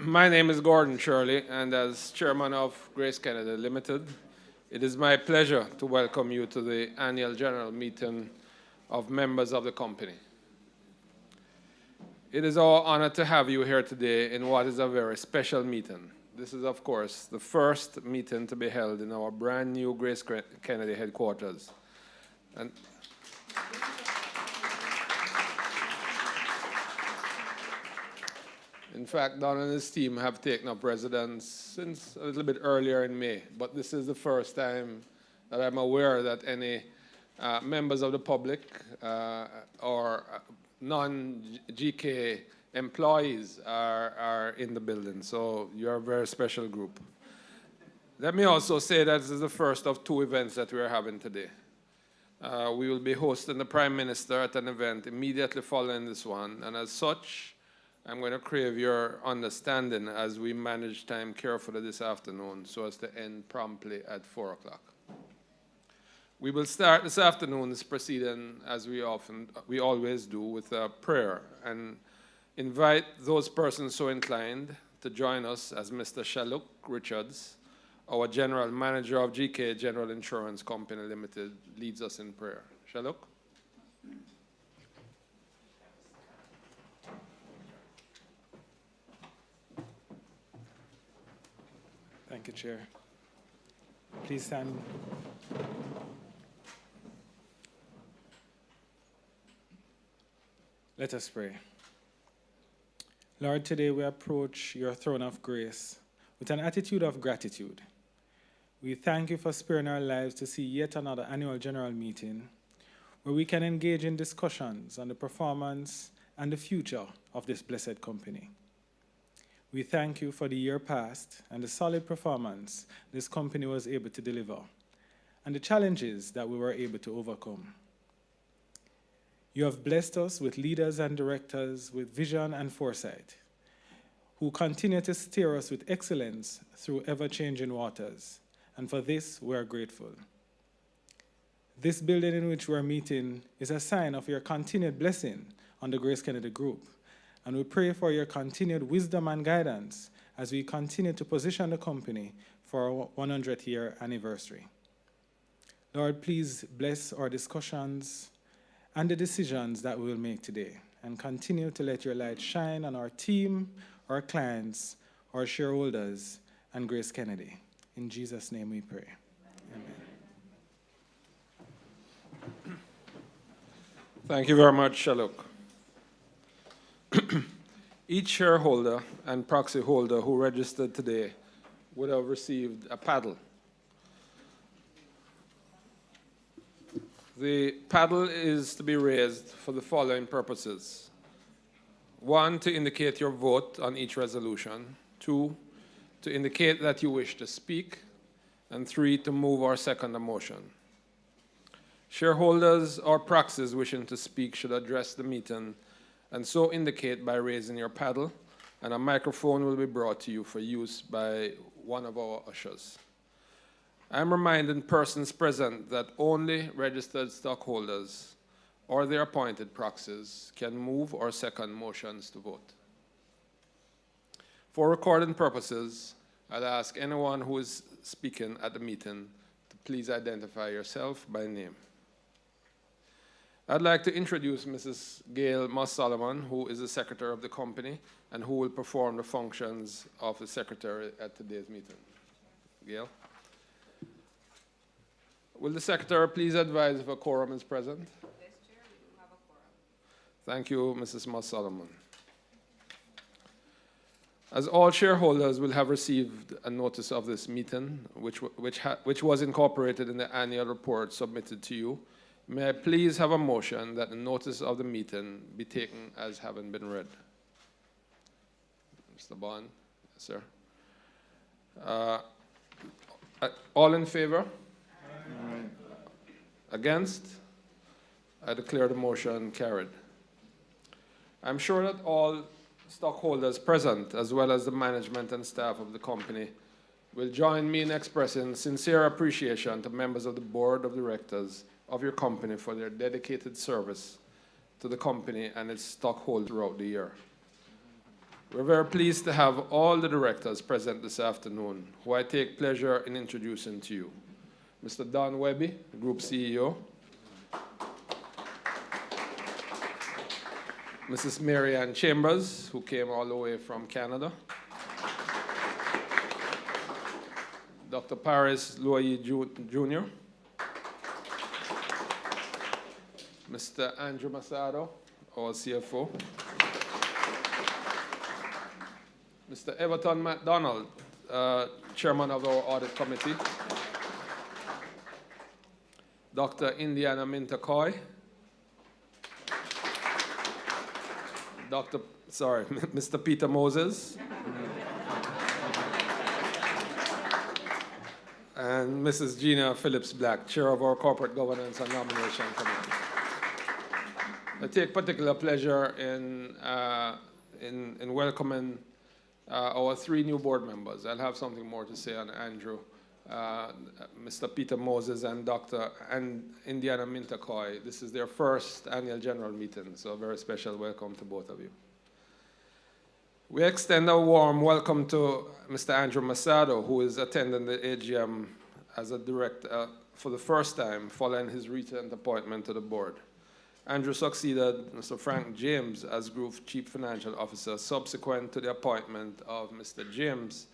My name is Gordon Shirley, and as chairman of GraceKennedy Limited, it is my pleasure to welcome you to the annual general meeting of members of the company. It is our honor to have you here today in what is a very special meeting. This is, of course, the first meeting to be held in our brand new GraceKennedy headquarters. And in fact, Don and his team have taken up residence since a little bit earlier in May, but this is the first time that I'm aware that any members of the public or non-GK employees are in the building, so you're a very special group. Let me also say that this is the first of two events that we're having today. We will be hosting the Prime Minister at an event immediately following this one, and as such, I'm going to crave your understanding as we manage time carefully this afternoon so as to end promptly at 4 o'clock. We will start this afternoon's proceeding as we always do with a prayer and invite those persons so inclined to join us as Mr. Shaluk Richards, our General Manager of GK General Insurance Company Limited, leads us in prayer. Shaluk? Thank you, Chair. Please stand. Let us pray. Lord, today we approach your throne of grace with an attitude of gratitude. We thank you for sparing our lives to see yet another annual general meeting where we can engage in discussions on the performance and the future of this blessed company. We thank you for the year past and the solid performance this company was able to deliver and the challenges that we were able to overcome. You have blessed us with leaders and directors with vision and foresight who continue to steer us with excellence through ever-changing waters, and for this we are grateful. This building in which we are meeting is a sign of your continued blessing on the GraceKennedy Group, and we pray for your continued wisdom and guidance as we continue to position the company for our 100th year anniversary. Lord, please bless our discussions and the decisions that we will make today, and continue to let your light shine on our team, our clients, our shareholders, and GraceKennedy. In Jesus' name we pray. Amen. Thank you very much, Shaluk. Each shareholder and proxy holder who registered today would have received a paddle. The paddle is to be raised for the following purposes. 1, to indicate your vote on each resolution. 2, to indicate that you wish to speak. And 3, to move or second a motion. Shareholders or proxies wishing to speak should address the meeting and so indicate by raising your paddle, and a microphone will be brought to you for use by one of our ushers. I'm reminding persons present that only registered stockholders or their appointed proxies can move or second motions to vote. For recording purposes, I'll ask anyone who is speaking at the meeting to please identify yourself by name. I'd like to introduce Mrs. Gail Moss-Solomon, who is the secretary of the company and who will perform the functions of the secretary at today's meeting. Gail? Will the secretary please advise if a quorum is present? Yes, Chair, we do have a quorum. Thank you, Mrs. Moss-Solomon. As all shareholders will have received a notice of this meeting, which was incorporated in the annual report submitted to you, may I please have a motion that the notice of the meeting be taken as having been read? Mr. Bond? Yes, sir. All in favor? Aye. Against? I declare the motion carried. I'm sure that all stockholders present, as well as the management and staff of the company, will join me in expressing sincere appreciation to members of the board of directors of your company for their dedicated service to to the company and its stockholders throughout the year. We're very pleased to have all the directors present this afternoon, who I take pleasure in introducing to you. Mr. Don Webby, Group CEO. Mrs. Mary Ann Chambers, who came all the way from Canada. Dr. Paris Loyer Jr. Mr. Andrew Masado, our CFO. Mr. Everton MacDonald, Chairman of our Audit Committee. Dr. Indiana Mintakoy. Mr. Peter Moses. And Mrs. Gina Phillips-Black, Chair of our Corporate Governance and Nomination Committee. I take particular pleasure in welcoming our 3 new board members. I'll have something more to say on Andrew, Mr. Peter Moses and Dr. Indiana Mintakoy. This is their first annual general meeting, so a very special welcome to both of you. We extend a warm welcome to Mr. Andrew Masado, who is attending the AGM as a director for the first time following his recent appointment to the board. Andrew succeeded Mr. Frank James as Group Chief Financial Officer subsequent to the appointment of Mr. James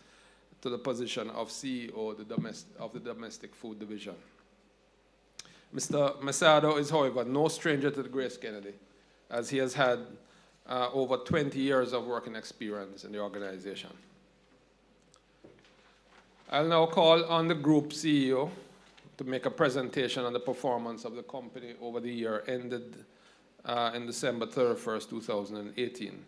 to the position of CEO of the Domestic Food Division. Mr. Masado is, however, no stranger to the GraceKennedy, as he has had over 20 years of working experience in the organization. I'll now call on the Group CEO to make a presentation on the performance of the company over the year ended in December 31st, 2018.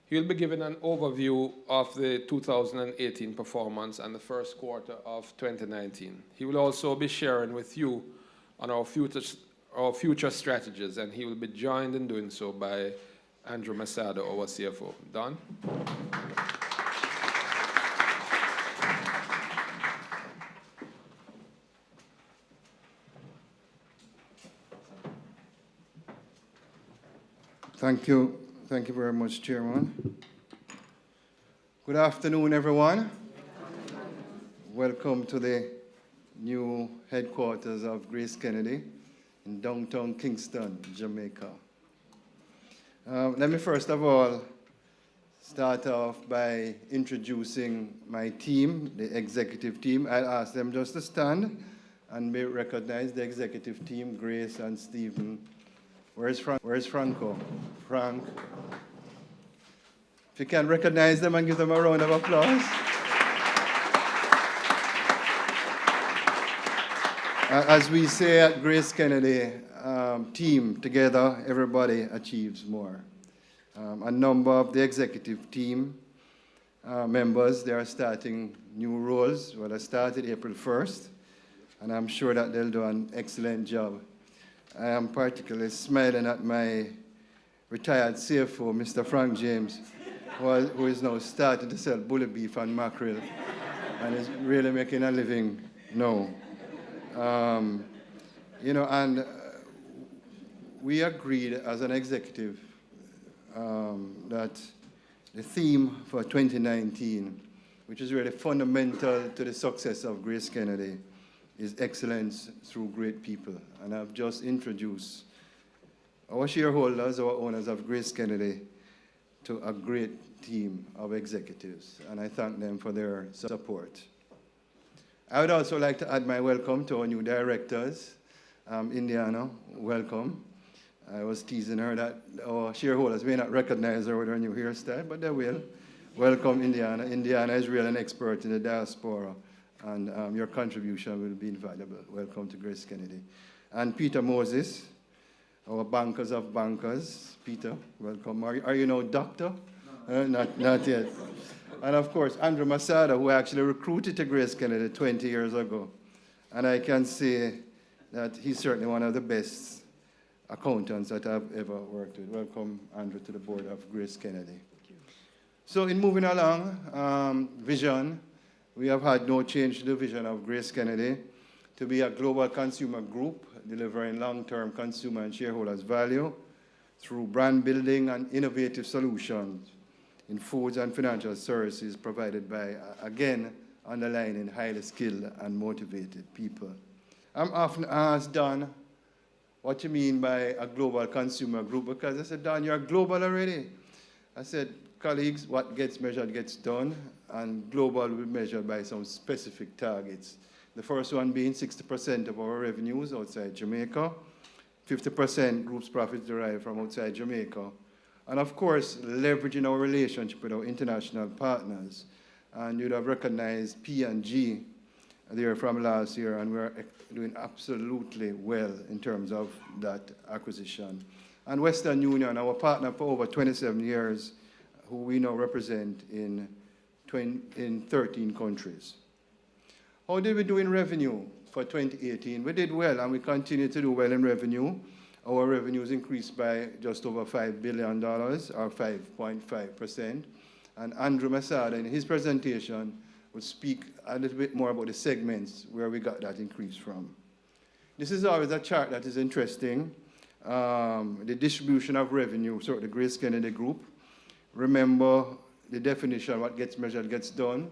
He'll be giving an overview of the 2018 performance and the first quarter of 2019. He will also be sharing with you on our future strategies, and he will be joined in doing so by Andrew Masado, our CFO. Don? Thank you. Thank you very much, Chairman. Good afternoon, everyone. Welcome to the new headquarters of GraceKennedy in downtown Kingston, Jamaica. Let me first of all start off by introducing my team, the executive team. I'll ask them just to stand and may recognize the executive team, Grace and Stephen. Where's Franco? Frank. If you can recognize them and give them a round of applause. As we say at GraceKennedy, team together, everybody achieves more. A number of the executive team members, they are starting new roles. Well, I started April 1st, and I'm sure that they'll do an excellent job. I am particularly smiling at my retired CFO, Mr. Frank James, who is now starting to sell bully beef and mackerel, and is really making a living now. And we agreed as an executive that the theme for 2019, which is really fundamental to the success of GraceKennedy, is excellence through great people. And I've just introduced our shareholders, our owners of GraceKennedy, to a great team of executives, and I thank them for their support. I would also like to add my welcome to our new directors. Indiana, welcome. I was teasing her that our shareholders may not recognize her with her new hairstyle, but they will. Welcome, Indiana. Indiana is really an expert in the diaspora, and your contribution will be invaluable. Welcome to GraceKennedy. And Peter Moses, our bankers of bankers. Peter, welcome. Are you now doctor? No. Not yet. And of course, Andrew Masada, who actually recruited to GraceKennedy 20 years ago. And I can say that he's certainly one of the best accountants that I've ever worked with. Welcome, Andrew, to the board of GraceKennedy. So in moving along, vision, we have had no change to the vision of GraceKennedy to be a global consumer group delivering long-term consumer and shareholders value through brand building and innovative solutions in foods and financial services provided by, again, underlining highly skilled and motivated people. I'm often asked, Don, what you mean by a global consumer group? Because I said, Don, you're global already. I said, colleagues, what gets measured gets done, and global will be measured by some specific targets. The first one being 60% of our revenues outside Jamaica, 50% group's profits derived from outside Jamaica, and of course, leveraging our relationship with our international partners. And you'd have recognized P&G there from last year, and we're doing absolutely well in terms of that acquisition. And Western Union, our partner for over 27 years, who we now represent in 13 countries. How did we do in revenue for 2018? We did well, and we continue to do well in revenue. Our revenues increased by just over $5 billion, or 5.5%. And Andrew Masada, in his presentation, will speak a little bit more about the segments where we got that increase from. This is always a chart that is interesting. The distribution of revenue, so the GraceKennedy Group. Remember the definition, what gets measured gets done.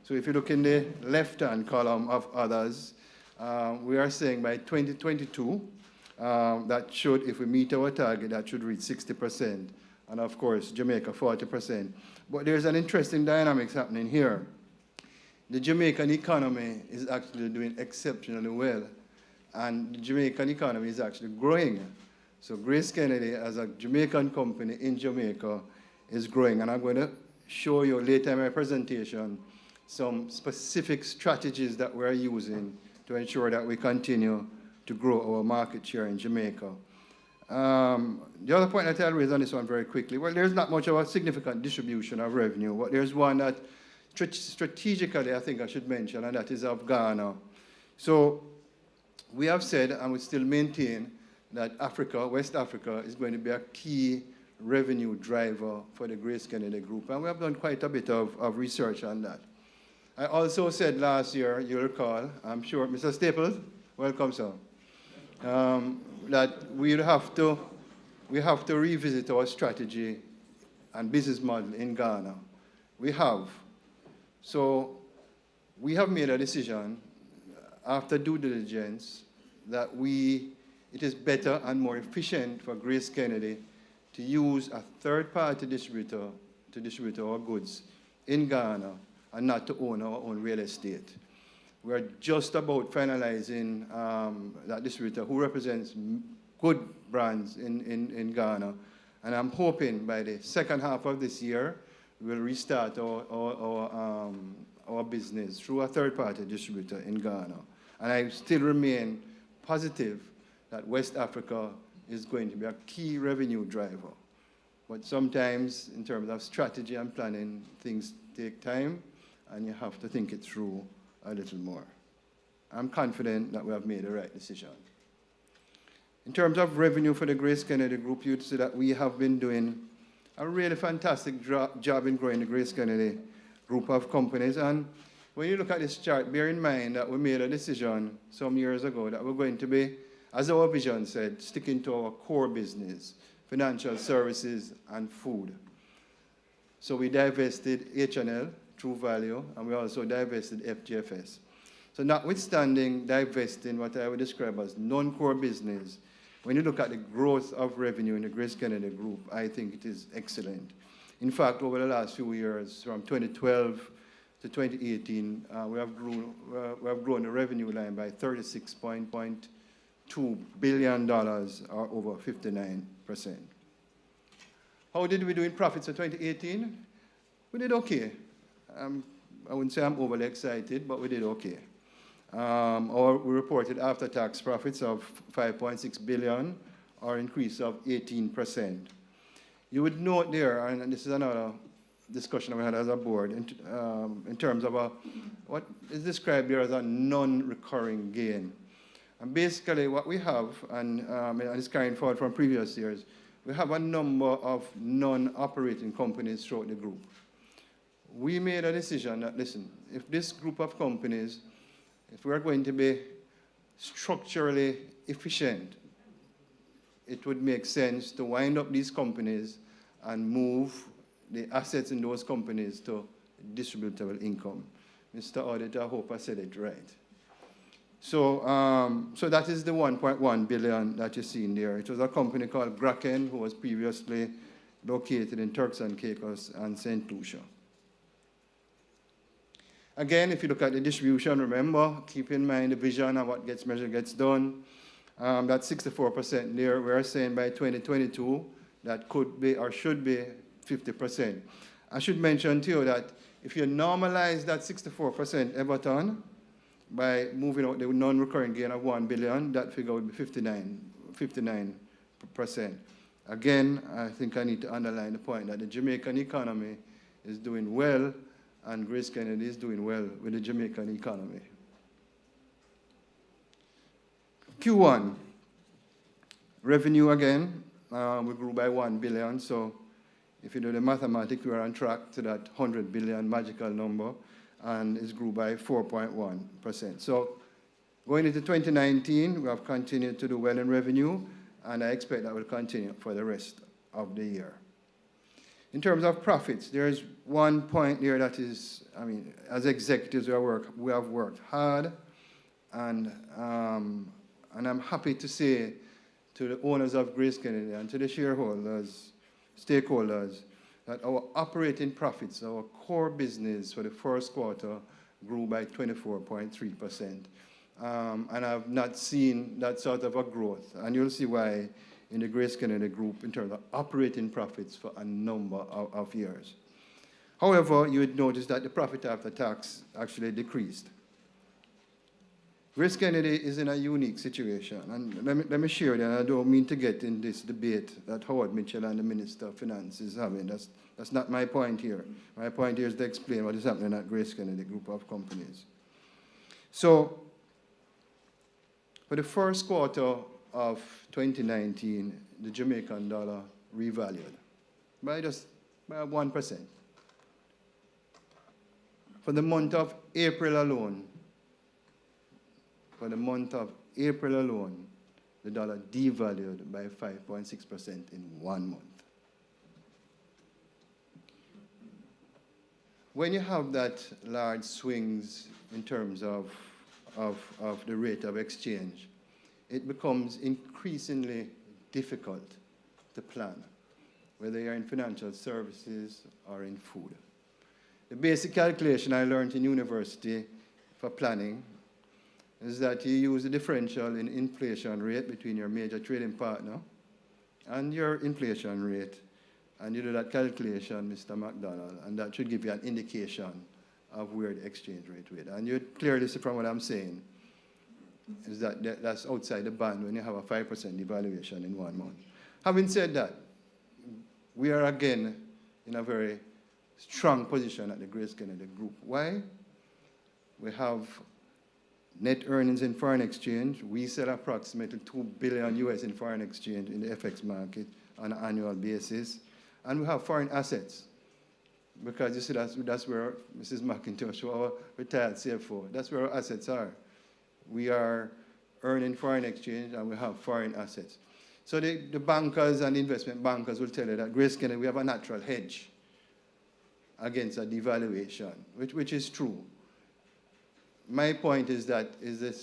So if you look in the left-hand column of others, we are saying by 2022, that should, if we meet our target, that should reach 60%. And of course, Jamaica, 40%. But there's an interesting dynamics happening here. The Jamaican economy is actually doing exceptionally well. And the Jamaican economy is actually growing. So GraceKennedy, as a Jamaican company in Jamaica, is growing. And I'm going to show you later in my presentation some specific strategies that we're using to ensure that we continue to grow our market share in Jamaica. The other point that I'll raise on this one very quickly, well, there's not much of a significant distribution of revenue, but there's one that strategically I think I should mention, and that is of Ghana. So we have said, and we still maintain, that Africa, West Africa, is going to be a key revenue driver for the GraceKennedy Group, and we have done quite a bit of research on that. I also said last year, you'll recall, I'm sure, Mr. Staples, welcome, sir, that we have to revisit our strategy and business model in Ghana. We have. So we have made a decision after due diligence that it is better and more efficient for GraceKennedy to use a third-party distributor to distribute our goods in Ghana and not to own our own real estate. We're just about finalizing that distributor who represents good brands in Ghana. And I'm hoping by the second half of this year, we'll restart our business through a third-party distributor in Ghana. And I still remain positive that West Africa is going to be a key revenue driver. But sometimes, in terms of strategy and planning, things take time, and you have to think it through a little more. I'm confident that we have made the right decision. In terms of revenue for the GraceKennedy Group, you'd see that we have been doing a really fantastic job in growing the GraceKennedy Group of companies. And when you look at this chart, bear in mind that we made a decision some years ago that we're going to be, as our vision said, sticking to our core business, financial services and food. So we divested H&L, True Value, and we also divested FGFS. So notwithstanding divesting what I would describe as non-core business, when you look at the growth of revenue in the GraceKennedy Group, I think it is excellent. In fact, over the last few years, from 2012 to 2018, we have grown the revenue line by $36.2 billion, or over 59%. How did we do in profits for 2018? We did okay. I wouldn't say I'm overly excited, but we did okay. We reported after-tax profits of $5.6 billion, or an increase of 18%. You would note there, and this is another discussion we had as a board, in terms of what is described here as a non-recurring gain. And basically what we have, and it's carrying forward from previous years, we have a number of non-operating companies throughout the group. We made a decision that, listen, if this group of companies, if we're going to be structurally efficient, it would make sense to wind up these companies and move the assets in those companies to distributable income. Mr. Auditor, I hope I said it right. So, so that is the 1.1 billion that you see in there. It was a company called GraceKennedy, who was previously located in Turks and Caicos and St. Lucia. Again, if you look at the distribution, remember, keep in mind the vision of what gets measured gets done. That 64% there, we're saying by 2022, that could be or should be 50%. I should mention to you that if you normalize that 64% Everton by moving out the non-recurring gain of 1 billion, that figure would be 59%. Again, I think I need to underline the point that the Jamaican economy is doing well, and GraceKennedy is doing well with the Jamaican economy. Q1, revenue again, we grew by 1 billion, so if you do the mathematics, we're on track to that 100 billion magical number, and it grew by 4.1%. So going into 2019, we have continued to do well in revenue, and I expect that will continue for the rest of the year. In terms of profits, there is one point there that is, I mean, as executives, we have worked hard, and I'm happy to say to the owners of GraceKennedy and to the shareholders, stakeholders, that our operating profits, our core business for the first quarter grew by 24.3%. And I've not seen that sort of a growth. And you'll see why in the GraceKennedy group in terms of operating profits for a number of years. However, you would notice that the profit after tax actually decreased. GraceKennedy is in a unique situation, and let me share that. I don't mean to get in this debate that Howard Mitchell and the Minister of Finance is having. That's not my point here. My point here is to explain what is happening at GraceKennedy group of companies. So, for the first quarter of 2019, the Jamaican dollar revalued by 1%. For the month of April alone, the dollar devalued by 5.6% in 1 month. When you have that large swings in terms of the rate of exchange, it becomes increasingly difficult to plan, whether you're in financial services or in food. The basic calculation I learned in university for planning is that you use the differential in inflation rate between your major trading partner and your inflation rate, and you do that calculation, Mr. McDonald, and that should give you an indication of where the exchange rate is. And you clearly see from what I'm saying is that that's outside the band when you have a 5% devaluation in 1 month. Having said that, we are again in a very strong position at the GraceKennedy Group. Why? We have net earnings in foreign exchange. We sell approximately $2 billion US in foreign exchange in the FX market on an annual basis. And we have foreign assets. Because you see, that's where Mrs. McIntosh, our retired CFO, that's where our assets are. We are earning foreign exchange and we have foreign assets. So the bankers and investment bankers will tell you that GraceKennedy, we have a natural hedge against a devaluation, which is true. My point is that is a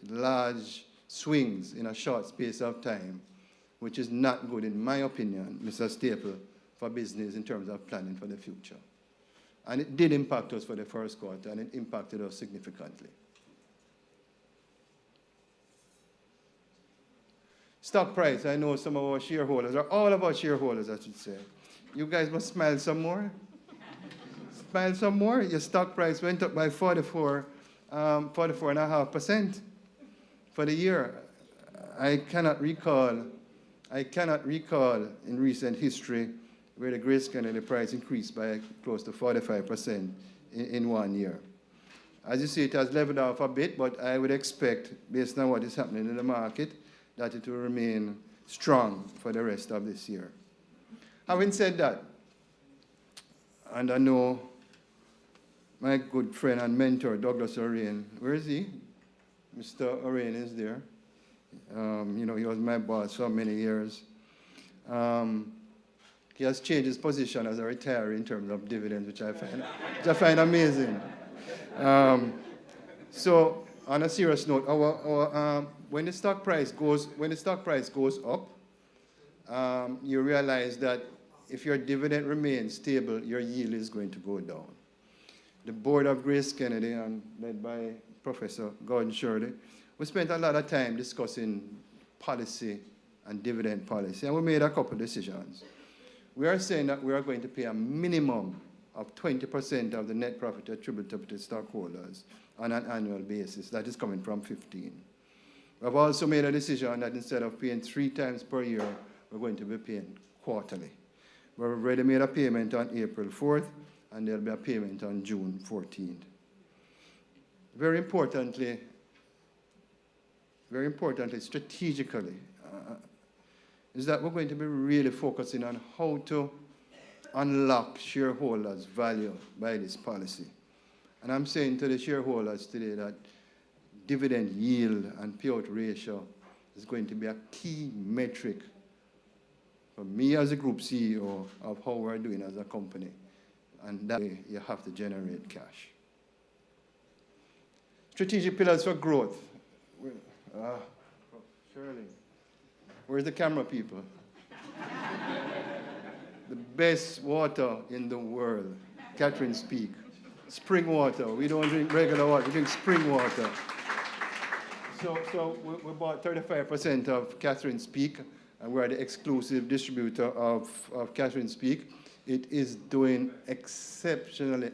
large swings in a short space of time, which is not good, in my opinion, Mr. Staple, for business in terms of planning for the future. And it did impact us for the first quarter, and it impacted us significantly. Stock price, I know some of our shareholders, or all of our shareholders, I should say. You guys must smile some more. Smile some more. Your stock price went up by 44.5% for the year. I cannot recall in recent history where the GraceKennedy price increased by close to 45% in 1 year. As you see, it has leveled off a bit, but I would expect, based on what is happening in the market, that it will remain strong for the rest of this year. Having said that, and I know my good friend and mentor, Douglas Orain, where is he? Mr. Orain is there. You know, he was my boss for many years. He has changed his position as a retiree in terms of dividends, which I find amazing. So, on a serious note, when the stock price goes up, you realize that if your dividend remains stable, your yield is going to go down. The board of GraceKennedy, and led by Professor Gordon Shirley, we spent a lot of time discussing policy and dividend policy, and we made a couple of decisions. We are saying that we are going to pay a minimum of 20% of the net profit attributable to stockholders on an annual basis. That is coming from 15. We've also made a decision that instead of paying 3 times per year, we're going to be paying quarterly. We've already made a payment on April 4th, and there'll be a payment on June 14th. Very importantly, strategically, is that we're going to be really focusing on how to unlock shareholders' value by this policy. And I'm saying to the shareholders today that dividend yield and payout ratio is going to be a key metric for me as a group CEO of how we're doing as a company. And that way you have to generate cash. Strategic pillars for growth. Shirley, where's the camera people? The best water in the world, Catherine Speak. Spring water. We don't drink regular water, we drink spring water. So we bought 35% of Catherine Speak, and we're the exclusive distributor of Catherine Speak. It is doing exceptionally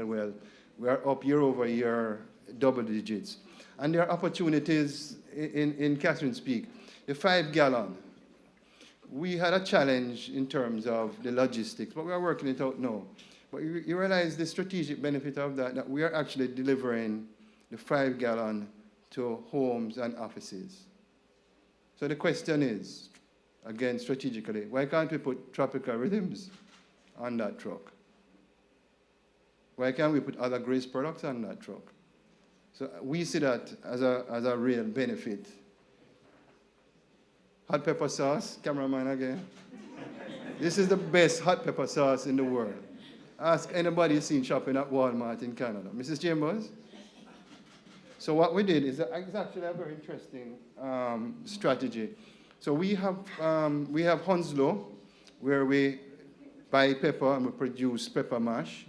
well. We are up year over year, double digits. And there are opportunities in Catherine Speak. The 5-gallon, we had a challenge in terms of the logistics, but we are working it out now. But you realize the strategic benefit of that we are actually delivering the 5-gallon to homes and offices. So the question is, again, strategically, why can't we put tropical rhythms on that truck? Why can't we put other Grace products on that truck? So we see that as a real benefit. Hot pepper sauce, cameraman again. This is the best hot pepper sauce in the world. Ask anybody who's seen shopping at Walmart in Canada. Mrs. Chambers? So what we did is actually a very interesting strategy. So we have Hounslow, where we buy pepper and we produce pepper mash.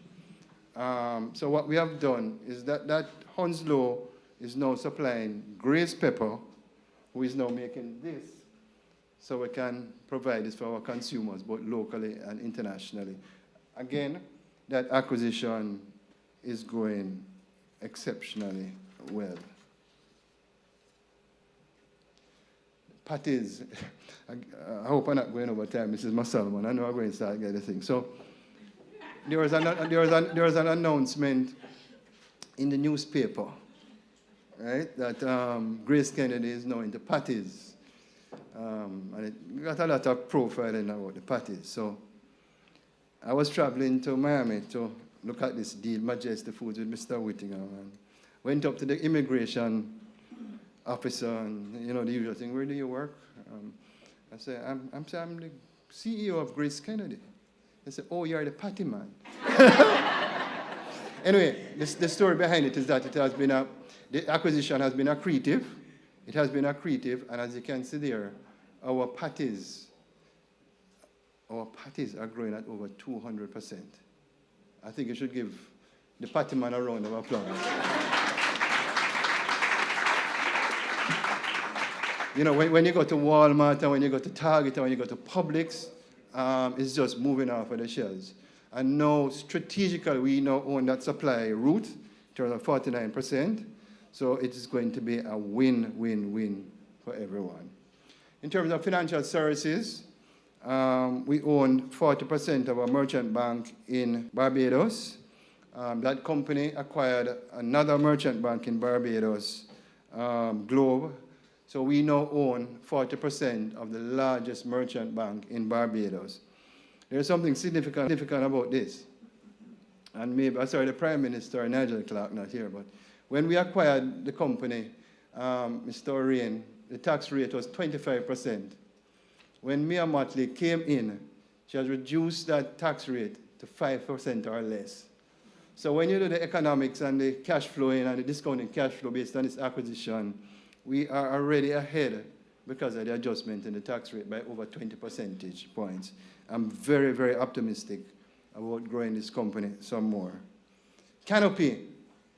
So what we have done is that Hounslow is now supplying Grace Pepper, who is now making this, so we can provide this for our consumers, both locally and internationally. Again, that acquisition is going exceptionally well. Patties, I hope I'm not going over time, Mrs. Masalman. I know I'm going to start getting things. So there was an announcement in the newspaper, right, that GraceKennedy is now into patties. And it got a lot of profiling about the patties. So I was traveling to Miami to look at this deal, Majestic Foods with Mr. Whittingham, and went up to the immigration officer, and you know the usual thing, where do you work? I said, I'm the CEO of GraceKennedy. They said, oh, you're the patty man. Anyway, the story behind it is that the acquisition has been accretive. It has been accretive, and as you can see there, our patties are growing at over 200%. I think you should give the patty man a round of applause. You know, when you go to Walmart, and when you go to Target, and when you go to Publix, it's just moving off of the shelves. And now, strategically, we now own that supply route in terms of 49%. So it is going to be a win-win-win for everyone. In terms of financial services, we own 40% of a merchant bank in Barbados. That company acquired another merchant bank in Barbados, Globe. So we now own 40% of the largest merchant bank in Barbados. There's something significant about this. And maybe, sorry, the Prime Minister, Nigel Clark, not here, but when we acquired the company, Mr. O'Reilly the tax rate was 25%. When Mia Motley came in, she has reduced that tax rate to 5% or less. So when you do the economics and the cash flow in and the discounted cash flow based on this acquisition, we are already ahead because of the adjustment in the tax rate by over 20 percentage points. I'm very, very optimistic about growing this company some more. Canopy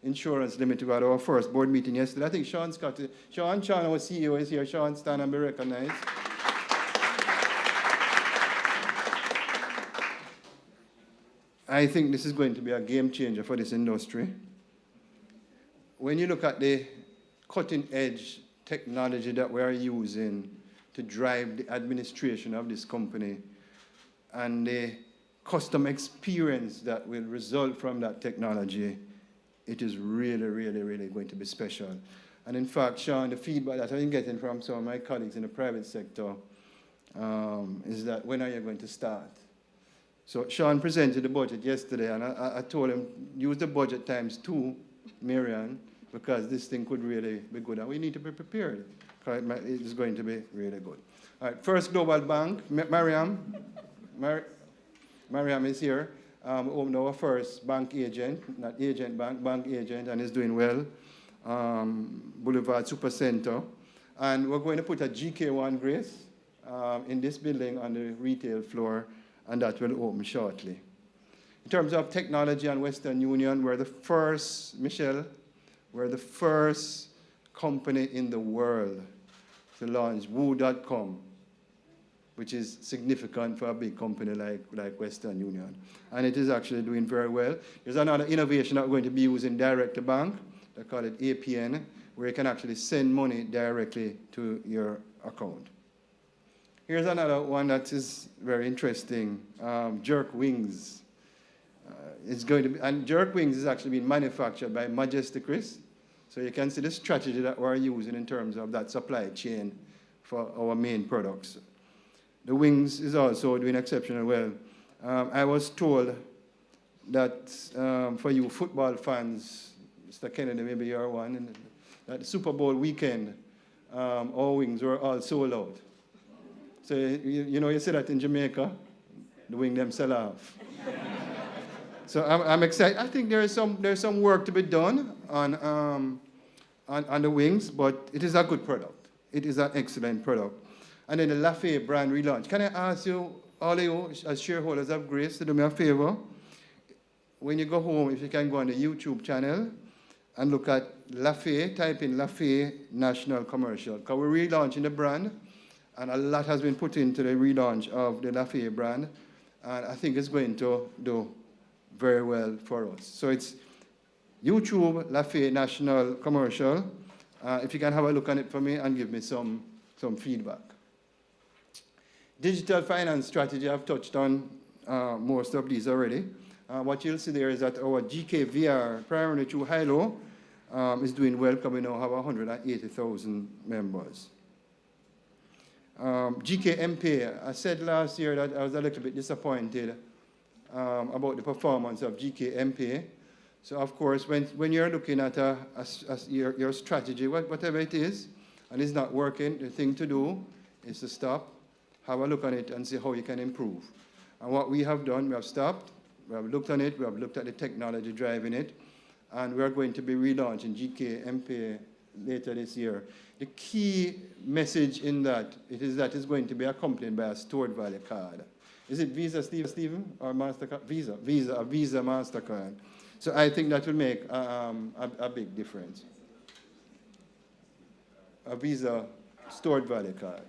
Insurance Limited, we had our first board meeting yesterday. I think Sean, our CEO, is here. Sean, stand and be recognized. I think this is going to be a game changer for this industry. When you look at the cutting-edge technology that we are using to drive the administration of this company and the customer experience that will result from that technology, it is really, really, really going to be special. And in fact, Sean, the feedback that I've been getting from some of my colleagues in the private sector is that when are you going to start? So Sean presented the budget yesterday, and I told him, use the budget times 2, Marian, because this thing could really be good. And we need to be prepared. It is going to be really good. All right, First Global Bank, Mariam is here. We opened our first bank agent, not agent bank, bank agent, and is doing well. Boulevard Supercenter. And we're going to put a GK1 Grace in this building on the retail floor, and that will open shortly. In terms of technology and Western Union, we're the first, Michelle, we're the first company in the world to launch Woo.com, which is significant for a big company like Western Union. And it is actually doing very well. There's another innovation that we're going to be using direct to bank. They call it APN, where you can actually send money directly to your account. Here's another one that is very interesting, Jerk Wings. It's going to be, and Jerk Wings is actually being manufactured by Majestic Chris. So you can see the strategy that we're using in terms of that supply chain for our main products. The wings is also doing exceptionally well. I was told that for you football fans, Mr. Kennedy, maybe you're one, that the Super Bowl weekend, our wings were all sold out. So, you know, you see that in Jamaica, the wing them sell off. So I'm excited. I think there's some work to be done on the wings, but it is a good product. It is an excellent product. And then the Lafayette brand relaunch. Can I ask you, all of you, as shareholders of Grace, to do me a favor? When you go home, if you can go on the YouTube channel and look at Lafayette, type in Lafayette National Commercial, because we're relaunching the brand, and a lot has been put into the relaunch of the Lafayette brand, and I think it's going to do very well for us. So it's YouTube Lafayette National Commercial. If you can have a look on it for me and give me some feedback. Digital finance strategy, I've touched on most of these already. What you'll see there is that our GKVR, primarily through Hilo, is doing well, because we now have 180,000 members. GKMP, I said last year that I was a little bit disappointed about the performance of GKMP. So of course, when you're looking at your strategy, whatever it is, and it's not working, the thing to do is to stop, have a look on it, and see how you can improve. And what we have done, we have stopped, we have looked on it, we have looked at the technology driving it, and we are going to be relaunching GKMP later this year. The key message in that, it's going to be accompanied by a stored value card. Is it Visa, Stephen, or MasterCard? Visa, MasterCard. So I think that will make a big difference. A Visa stored value card.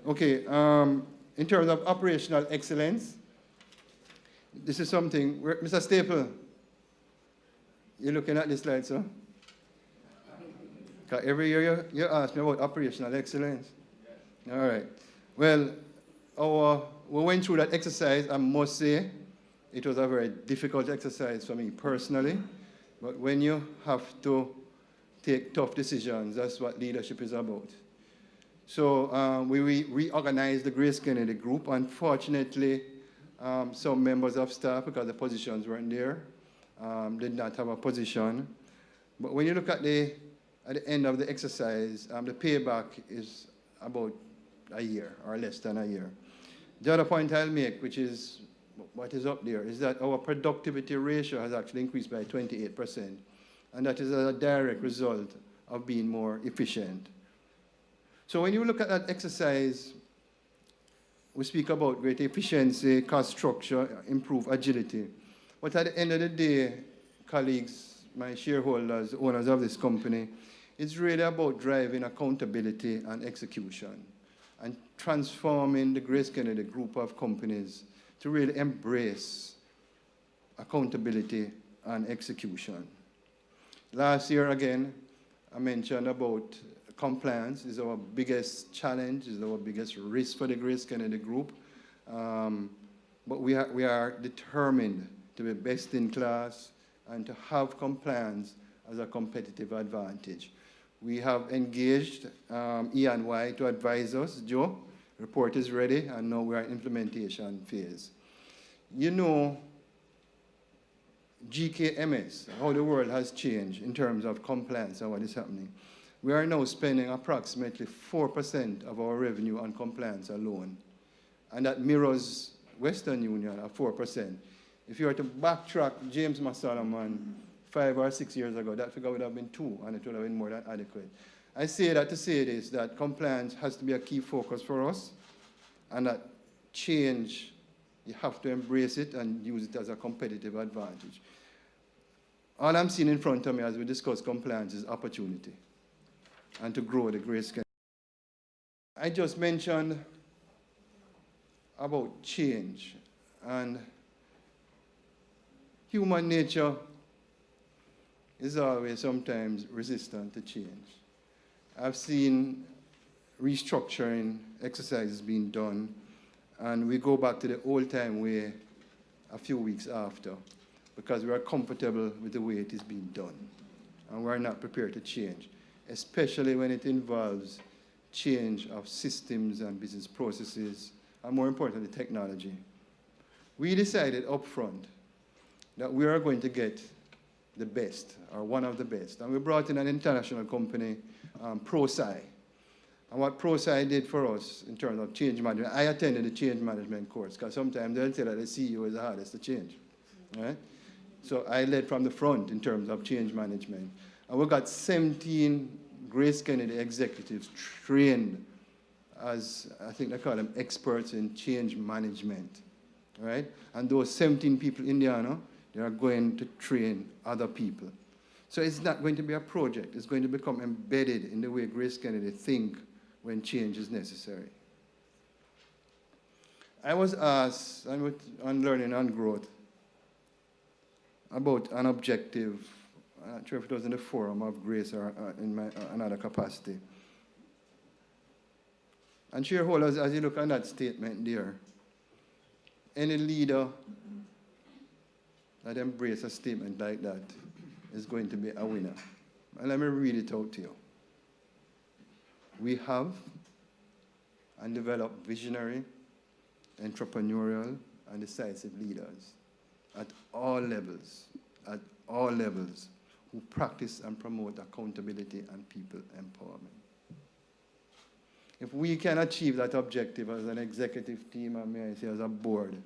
Okay, in terms of operational excellence, this is something, Mr. Staple, you're looking at this slide, sir? Because every year you ask me about operational excellence. All right. Well, we went through that exercise. I must say it was a very difficult exercise for me personally. But when you have to take tough decisions, that's what leadership is about. So we reorganized the GraceKennedy group. Unfortunately, some members of staff, because the positions weren't there, did not have a position. But when you look at the at the end of the exercise, the payback is about a year or less than a year. The other point I'll make, which is what is up there, is that our productivity ratio has actually increased by 28%, and that is a direct result of being more efficient. So when you look at that exercise, we speak about greater efficiency, cost structure, improved agility. But at the end of the day, colleagues, my shareholders, owners of this company, it's really about driving accountability and execution and transforming the GraceKennedy group of companies to really embrace accountability and execution. Last year, again, I mentioned about compliance is our biggest challenge, is our biggest risk for the GraceKennedy group. But we are determined to be best in class and to have compliance as a competitive advantage. We have engaged E&Y to advise us. Joe, report is ready, and now we are in implementation phase. You know, GKMS, how the world has changed in terms of compliance and what is happening. We are now spending approximately 4% of our revenue on compliance alone, and that mirrors Western Union at 4%. If you were to backtrack James Masalman 5 or 6 years ago, that figure would have been 2, and it would have been more than adequate. I say that to say this, that compliance has to be a key focus for us, and that change, you have to embrace it and use it as a competitive advantage. All I'm seeing in front of me as we discuss compliance is opportunity and to grow the GraceKennedy. I just mentioned about change, and human nature is always sometimes resistant to change. I've seen restructuring exercises being done, and we go back to the old-time way a few weeks after because we are comfortable with the way it is being done, and we're not prepared to change, especially when it involves change of systems and business processes, and more importantly, technology. We decided up front that we are going to get the best, or one of the best, and we brought in an international company, ProSci. And what ProSci did for us in terms of change management, I attended the change management course, because sometimes they'll tell that the CEO is the hardest to change, right? So I led from the front in terms of change management. And we got 17 GraceKennedy executives trained as, I think they call them experts in change management, right? And those 17 people in Indiana, they are going to train other people. So it's not going to be a project. It's going to become embedded in the way GraceKennedy think when change is necessary. I was asked on learning and growth about an objective. I'm not sure if it was in the forum of Grace or in another capacity. And shareholders, as you look at that statement there, any leader that embraces a statement like that is going to be a winner. And let me read it out to you. We have and develop visionary, entrepreneurial, and decisive leaders at all levels, who practice and promote accountability and people empowerment. If we can achieve that objective as an executive team, and may I say as a board,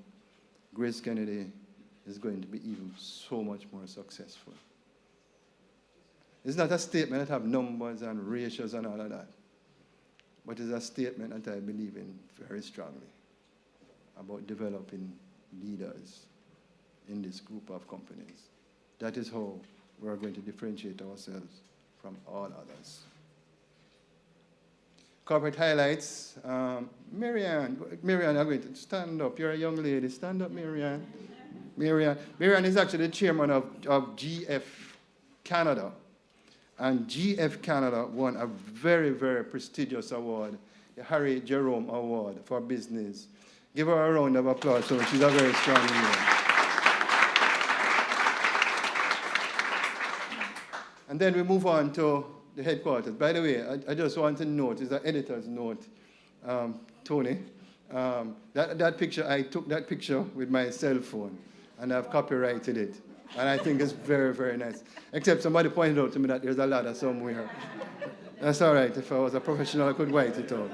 GraceKennedy is going to be even so much more successful. It's not a statement that have numbers and ratios and all of that, but it's a statement that I believe in very strongly about developing leaders in this group of companies. That is how we are going to differentiate ourselves from all others. Corporate highlights. Marianne, you're going to stand up. You're a young lady. Stand up, Marianne. Marianne is actually the chairman of GF Canada. And GF Canada won a very, very prestigious award, the Harry Jerome Award for Business. Give her a round of applause. So she's a very strong leader. And then we move on to the headquarters. By the way, I just want to note, it's an editor's note, Tony. That picture, I took that picture with my cell phone, and I've copyrighted it. And I think it's very, very nice. Except somebody pointed out to me that there's a ladder somewhere. That's all right. If I was a professional, I could white it out.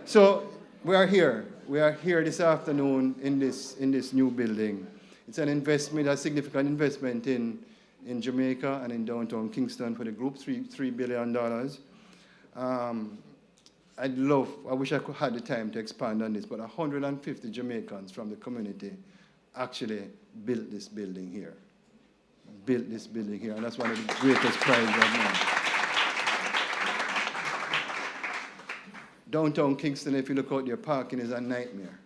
So we are here. We are here this afternoon in this new building. It's an investment, a significant investment in Jamaica and in downtown Kingston for the group, $3 billion. I wish I could have the time to expand on this, but 150 Jamaicans from the community actually built this building here. And that's one of the greatest prides right now. Downtown Kingston, if you look out there, parking is a nightmare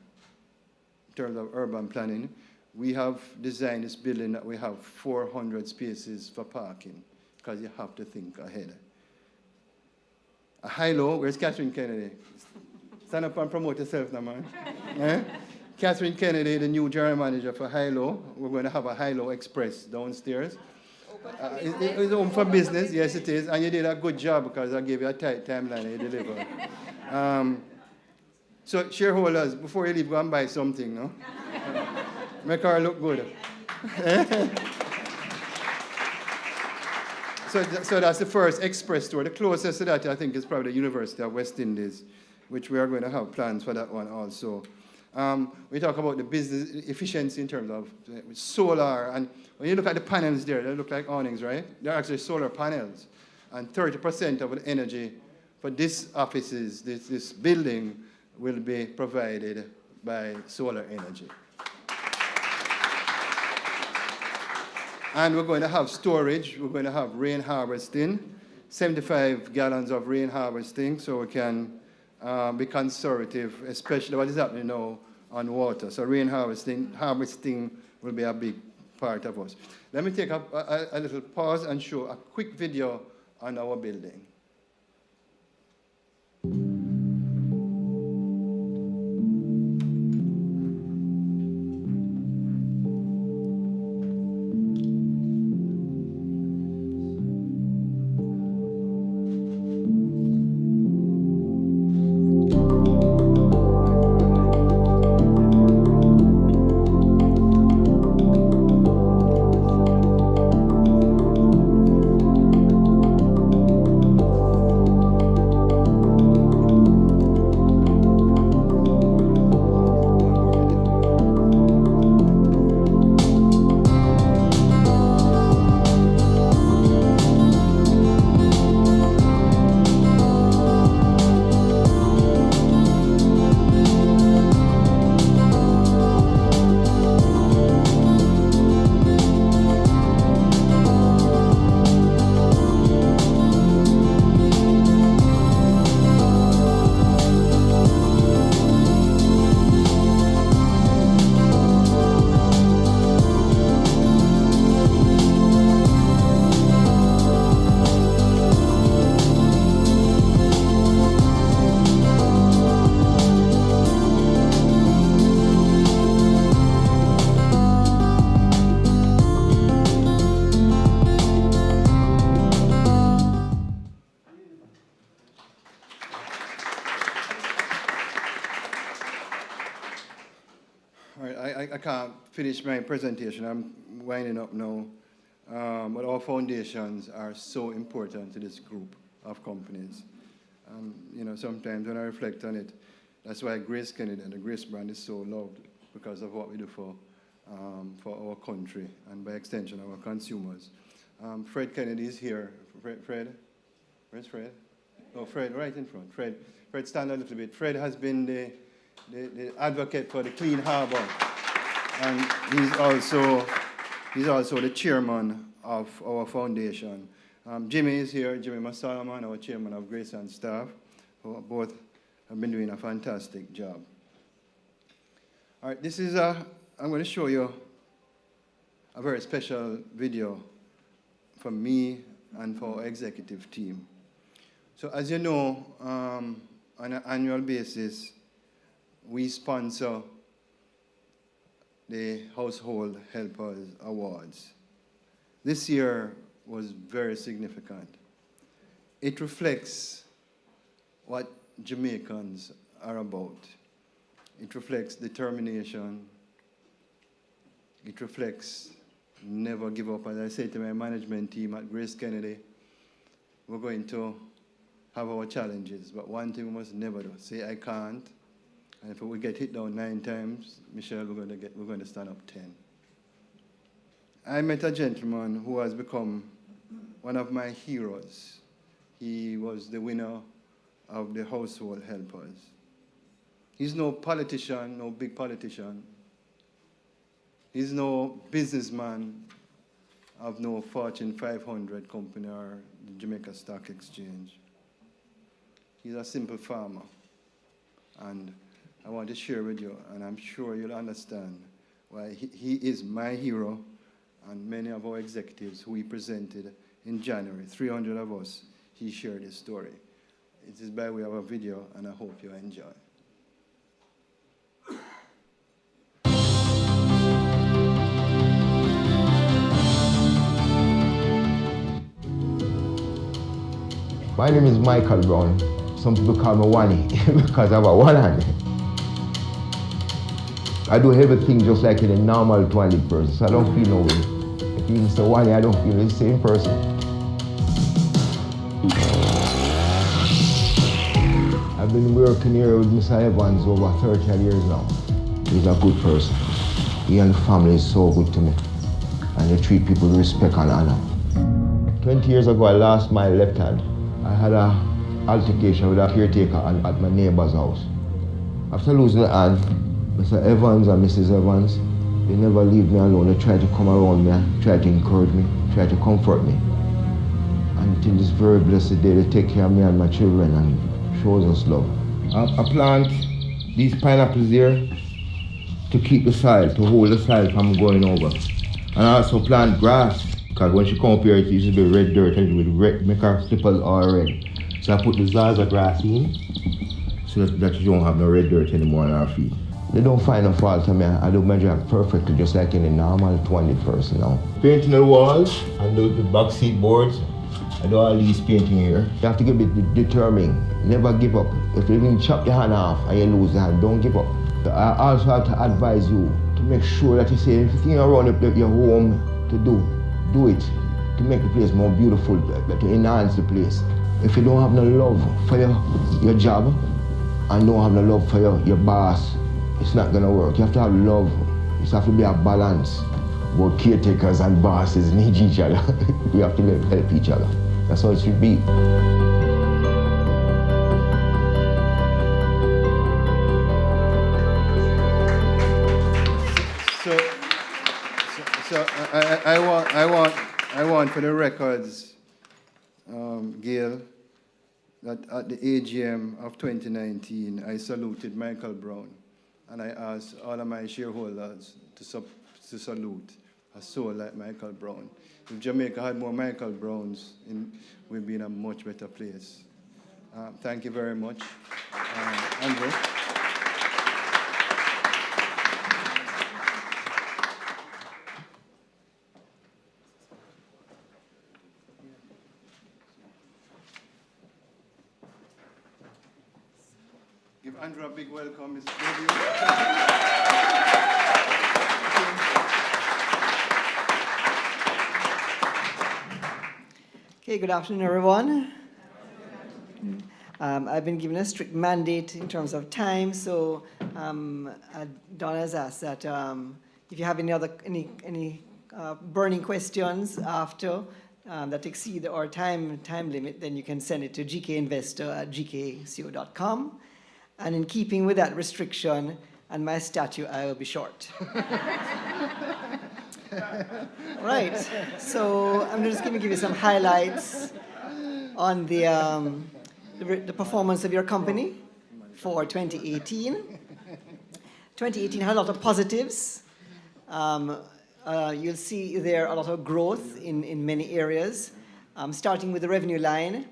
in terms of urban planning. We have designed this building that we have 400 spaces for parking because you have to think ahead. A high-low, where's Catherine Kennedy? Stand up and promote yourself now, man. Eh? Catherine Kennedy, the new general manager for high-low. We're going to have a high-low express downstairs. It's open for business, yes it is, and you did a good job because I gave you a tight timeline and you delivered. So shareholders, before you leave, go and buy something, no? Make her look good. So that's the first express store. The closest to that, I think, is probably the University of West Indies, which we are going to have plans for that one also. We talk about the business efficiency in terms of solar, and when you look at the panels there, they look like awnings, right? They're actually solar panels, and 30% of the energy for this offices, this building, will be provided by solar energy. And we're going to have storage, we're going to have rain harvesting, 75 gallons of rain harvesting, so we can be conservative, especially what is happening now on water. So rain harvesting will be a big part of us. Let me take a little pause and show a quick video on our building. I can't finish my presentation. I'm winding up now. But our foundations are so important to this group of companies. You know, sometimes when I reflect on it, that's why GraceKennedy and the Grace brand is so loved, because of what we do for our country and by extension our consumers. Fred Kennedy is here. Fred? Where's Fred? Oh, Fred, right in front. Fred, stand a little bit. Fred has been the advocate for the Clean Harbor, and he's also the chairman of our foundation. Jimmy is here, Jimmy Masalman, our chairman of Grace and staff, who both have been doing a fantastic job. All right, this is I'm going to show you a very special video from me and for our executive team. So as you know, on an annual basis, we sponsor the Household Helpers Awards. This year was very significant. It reflects what Jamaicans are about. It reflects determination. It reflects never give up. As I say to my management team at GraceKennedy, we're going to have our challenges, but one thing we must never do, say I can't, and if we get hit down 9 times, Michelle, we're going to stand up 10. I met a gentleman who has become one of my heroes. He was the winner of the household helpers. He's no politician, no big politician. He's no businessman of no Fortune 500 company or the Jamaica Stock Exchange. He's a simple farmer. And I want to share with you, and I'm sure you'll understand why he is my hero and many of our executives who we presented in January, 300 of us, he shared his story. It is by way of a video, and I hope you enjoy. My name is Michael Brown. Some people call me Wani because I have a one hand. I do everything just like in a normal toilet person, so I don't feel no way. If you say Wani, I don't feel the same person. I've been working here with Mr. Evans over 30 years now. He's a good person. He and the family is so good to me. And they treat people with respect and honor. 20 years ago, I lost my left hand. I had an altercation with a caretaker at my neighbor's house. After losing the hand, Mr. Evans and Mrs. Evans, they never leave me alone. They try to come around me, try to encourage me, try to comfort me. Until this very blessed day, they take care of me and my children and shows us love. I plant these pineapples here to keep the soil, to hold the soil from going over. And I also plant grass, because when she come up here, it used to be red dirt and it would red, make her slippers all red. So I put the Zaza grass in, so that you don't have no red dirt anymore on our feet. They don't find a fault in me. I do my job perfectly, just like any normal 20 person now. Painting the walls and the back seat boards. I do all these painting here. You have to get determined. Never give up. If you even chop your hand off and you lose the hand, don't give up. I also have to advise you to make sure that you say everything around your home to do it to make the place more beautiful, to enhance the place. If you don't have no love for your job and don't have no love for your boss, it's not gonna work. You have to have love. It have to be a balance. Both caretakers and bosses need each other. We have to help each other. That's how it should be. So I want for the records, Gail, that at the AGM of 2019, I saluted Michael Brown, and I asked all of my shareholders to salute a soul like Michael Brown. If Jamaica had more Michael Browns, we'd be in a much better place. Thank you very much. Andrew. Give Andrew a big welcome, Mr. Okay, good afternoon, everyone. I've been given a strict mandate in terms of time, so Donna has asked that if you have any burning questions after that exceed our time limit, then you can send it to gkinvestor@gkco.com. And in keeping with that restriction and my statue, I will be short. Right, so I'm just going to give you some highlights on the performance of your company for 2018. 2018 had a lot of positives. You'll see there a lot of growth in many areas. Starting with the revenue line,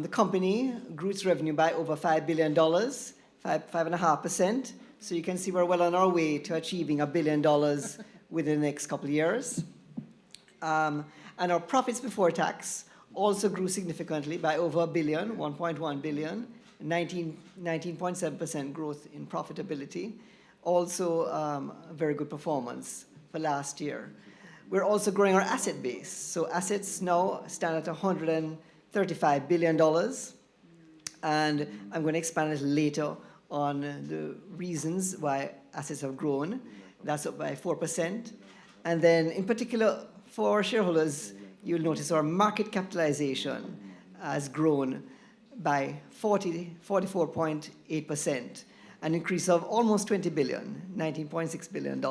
the company grew its revenue by over $5 billion, 5.5%. So you can see we're well on our way to achieving $1 billion within the next couple of years. And our profits before tax also grew significantly by over $1 billion, 1.1 billion, 19.7% growth in profitability. Also a very good performance for last year. We're also growing our asset base. So assets now stand at $135 billion. And I'm going to expand a little later on the reasons why assets have grown. That's up by 4%. And then in particular for shareholders, you'll notice our market capitalization has grown by 44.8%, an increase of almost $20 billion, $19.6 billion.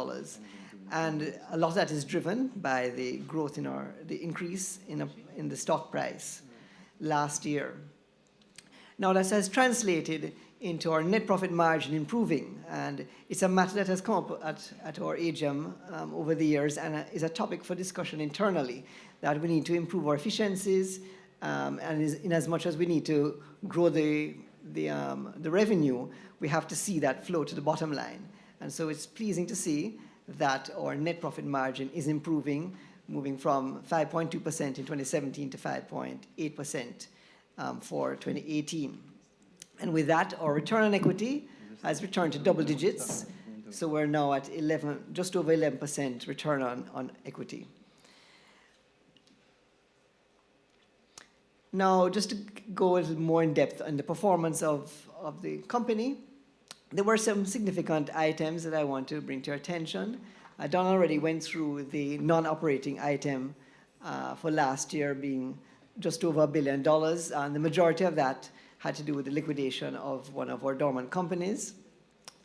And a lot of that is driven by the growth in the increase in the stock price last year. Now that has translated into our net profit margin improving, and it's a matter that has come up at our AGM over the years and is a topic for discussion internally, that we need to improve our efficiencies, and in as much as we need to grow the revenue, we have to see that flow to the bottom line. And so it's pleasing to see that our net profit margin is improving, moving from 5.2% in 2017 to 5.8% for 2018. And with that, our return on equity has returned to double digits. So we're now at just over 11% return on equity. Now, just to go a little more in depth on the performance of the company, there were some significant items that I want to bring to your attention. Don already went through the non-operating item for last year being just over $1 billion, and the majority of that had to do with the liquidation of one of our dormant companies.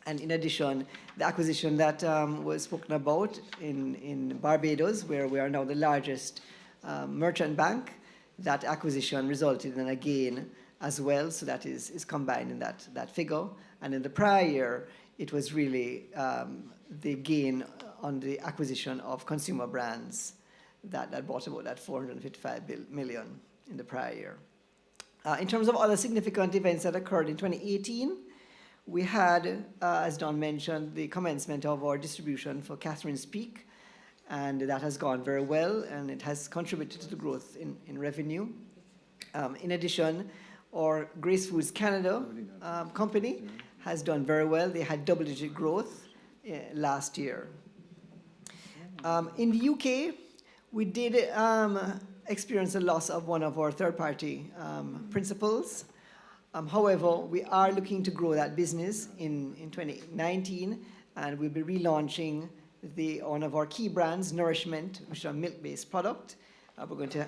And in addition, the acquisition that was spoken about in Barbados, where we are now the largest merchant bank, that acquisition resulted in a gain as well, so that is combined in that figure. And in the prior year, it was really the gain on the acquisition of consumer brands that brought about that $455 million in the prior year. In terms of other significant events that occurred in 2018, we had, as Don mentioned, the commencement of our distribution for Catherine's Peak, and that has gone very well, and it has contributed to the growth in revenue. In addition, our Grace Foods Canada company has done very well. They had double-digit growth last year. In the UK, we did experience a loss of one of our third-party principals. However, we are looking to grow that business in 2019, and we'll be relaunching one of our key brands, Nourishment, which is a milk-based product. We're going to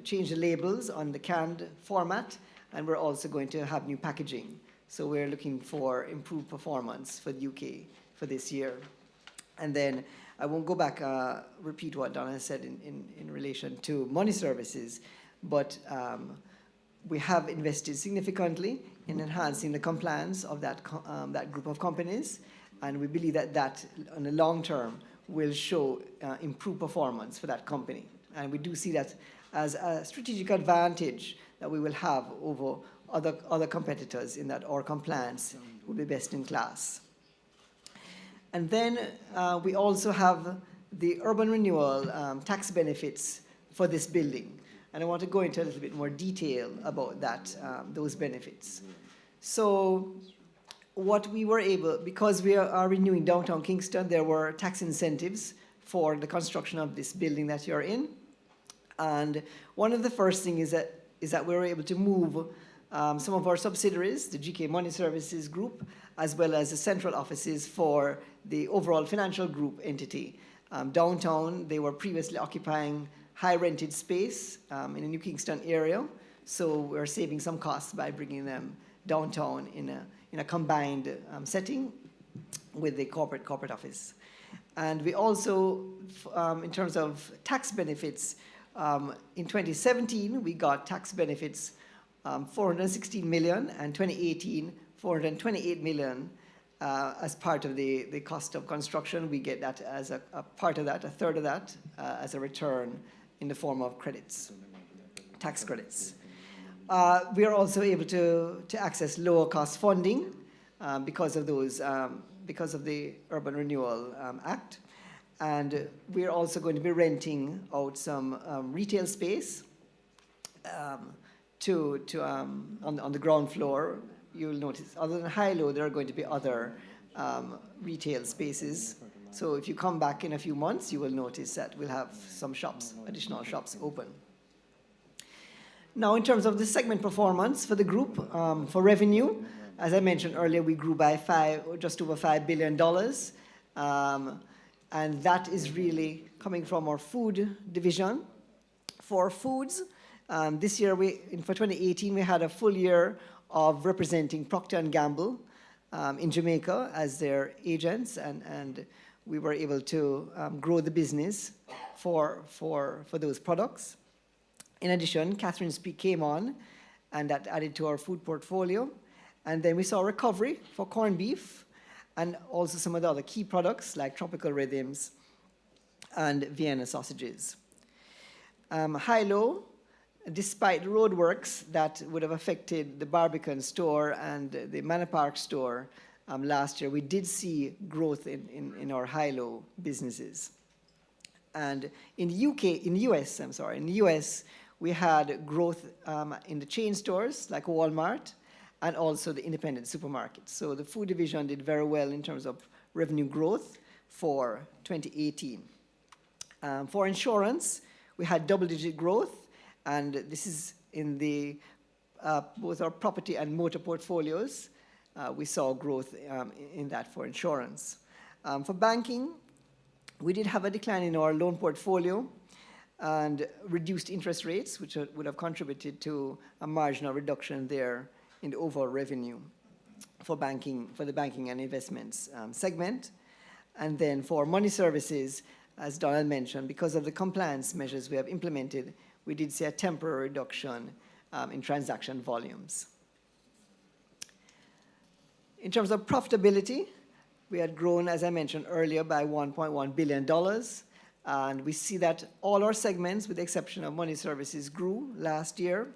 change the labels on the canned format, and we're also going to have new packaging. So we're looking for improved performance for the UK for this year. And then I won't go back, repeat what Donna said in relation to money services, but we have invested significantly in enhancing the compliance of that group of companies, and we believe that on the long term will show improved performance for that company. And we do see that as a strategic advantage that we will have over other competitors, in that our compliance will be best in class. And then we also have the urban renewal tax benefits for this building. And I want to go into a little bit more detail about those benefits. So what we were able, because we are renewing downtown Kingston, there were tax incentives for the construction of this building that you're in. And one of the first things is that we were able to move some of our subsidiaries, the GK Money Services Group, as well as the central offices for the overall financial group entity. Downtown, they were previously occupying high rented space in the New Kingston area, so we're saving some costs by bringing them downtown in a combined setting with the corporate office. And we also, in terms of tax benefits, in 2017, we got tax benefits $416 million, and 2018, $428 million as part of the cost of construction. We get that as a part of that, a third of that, as a return in the form of credits, tax credits. We are also able to access lower cost funding because of the Urban Renewal Act. And we're also going to be renting out some retail space on the ground floor. You'll notice, other than high-low, there are going to be other retail spaces So if you come back in a few months, you will notice that we'll have some shops, additional shops open. Now, in terms of the segment performance for the group, for revenue, as I mentioned earlier, we grew by just over $5 billion. And that is really coming from our food division. For foods, this year, for 2018, we had a full year of representing Procter & Gamble in Jamaica as their agents, and we were able to grow the business for those products. In addition, Catherine's Peak came on, and that added to our food portfolio. And then we saw recovery for corned beef, and also some of the other key products like Tropical Rhythms and Vienna sausages. High-low, despite roadworks that would have affected the Barbican store and the Manor Park store last year, we did see growth in our high-low businesses. And in the US, we had growth in the chain stores like Walmart and also the independent supermarkets. So the food division did very well in terms of revenue growth for 2018. For insurance, we had double-digit growth, and this is in both our property and motor portfolios. We saw growth in that for insurance. For banking, we did have a decline in our loan portfolio and reduced interest rates, which would have contributed to a marginal reduction there in the overall revenue for the banking and investments segment. And then for money services, as Donald mentioned, because of the compliance measures we have implemented, we did see a temporary reduction in transaction volumes. In terms of profitability, we had grown, as I mentioned earlier, by $1.1 billion. And we see that all our segments, with the exception of money services, grew last year.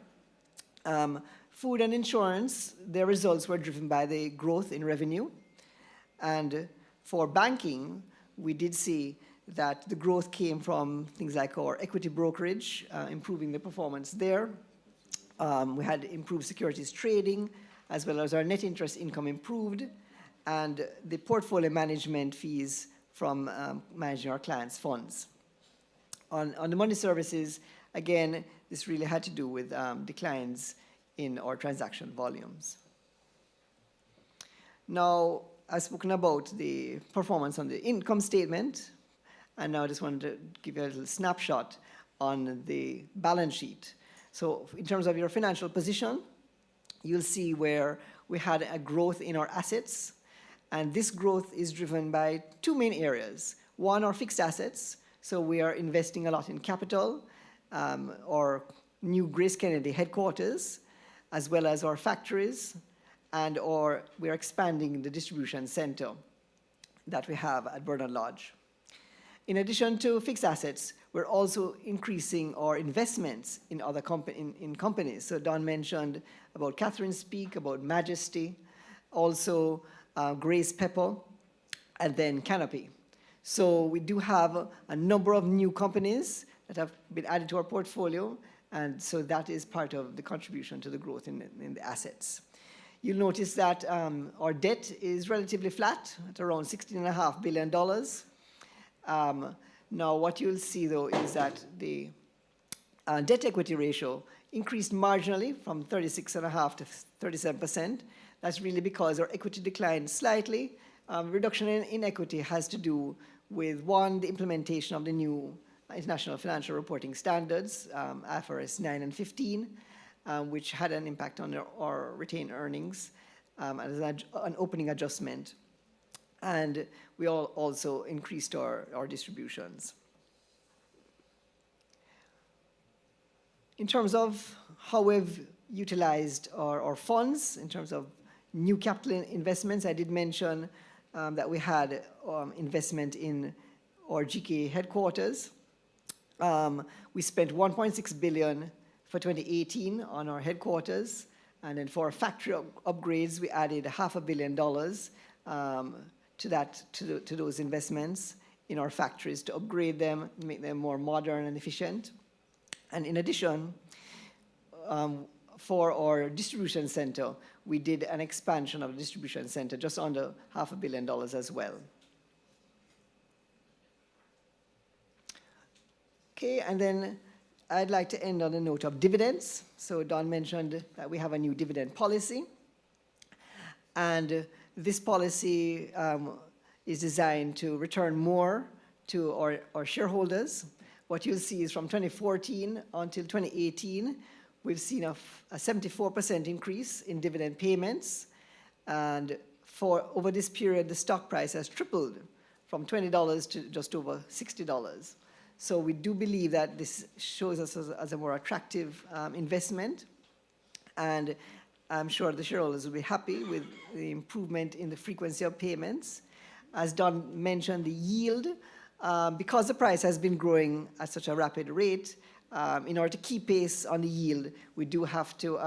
Food and insurance, their results were driven by the growth in revenue. And for banking, we did see that the growth came from things like our equity brokerage, improving the performance there. We had improved securities trading, as well as our net interest income improved, and the portfolio management fees from managing our clients' funds. On the money services, again, this really had to do with declines in our transaction volumes. Now, I've spoken about the performance on the income statement, and now I just wanted to give you a little snapshot on the balance sheet. So in terms of your financial position, you'll see where we had a growth in our assets, and this growth is driven by two main areas. One, our fixed assets, so we are investing a lot in capital, our new GraceKennedy headquarters, as well as our factories, and we're expanding the distribution center that we have at Bernard Lodge. In addition to fixed assets, we're also increasing our investments in other companies. So Don mentioned about Catherine's Peak, about Majesty, also Grace Pepper, and then Canopy. So we do have a number of new companies that have been added to our portfolio, and so that is part of the contribution to the growth in the assets. You'll notice that our debt is relatively flat at around $16.5 billion. Now, what you'll see, though, is that the debt-equity ratio increased marginally from 36.5% to 37%. That's really because our equity declined slightly. Reduction in equity has to do with, one, the implementation of the new International Financial Reporting Standards, IFRS 9 and 15, which had an impact on our retained earnings as an opening adjustment. And we also increased our distributions. In terms of how we've utilized our funds, in terms of new capital investments, I did mention that we had investment in our GK headquarters. We spent $1.6 billion for 2018 on our headquarters, and then for our factory upgrades, we added $500 million to those investments in our factories to upgrade them, make them more modern and efficient. And in addition, for our distribution center, we did an expansion of the distribution center just under $500 million as well. Okay, and then I'd like to end on a note of dividends. So Don mentioned that we have a new dividend policy. And this policy is designed to return more to our shareholders. What you'll see is from 2014 until 2018, we've seen a 74% increase in dividend payments. And for over this period, the stock price has tripled from $20 to just over $60. So we do believe that this shows us as a more attractive investment. And I'm sure the shareholders will be happy with the improvement in the frequency of payments. As Don mentioned, the yield, because the price has been growing at such a rapid rate, in order to keep pace on the yield, we do have to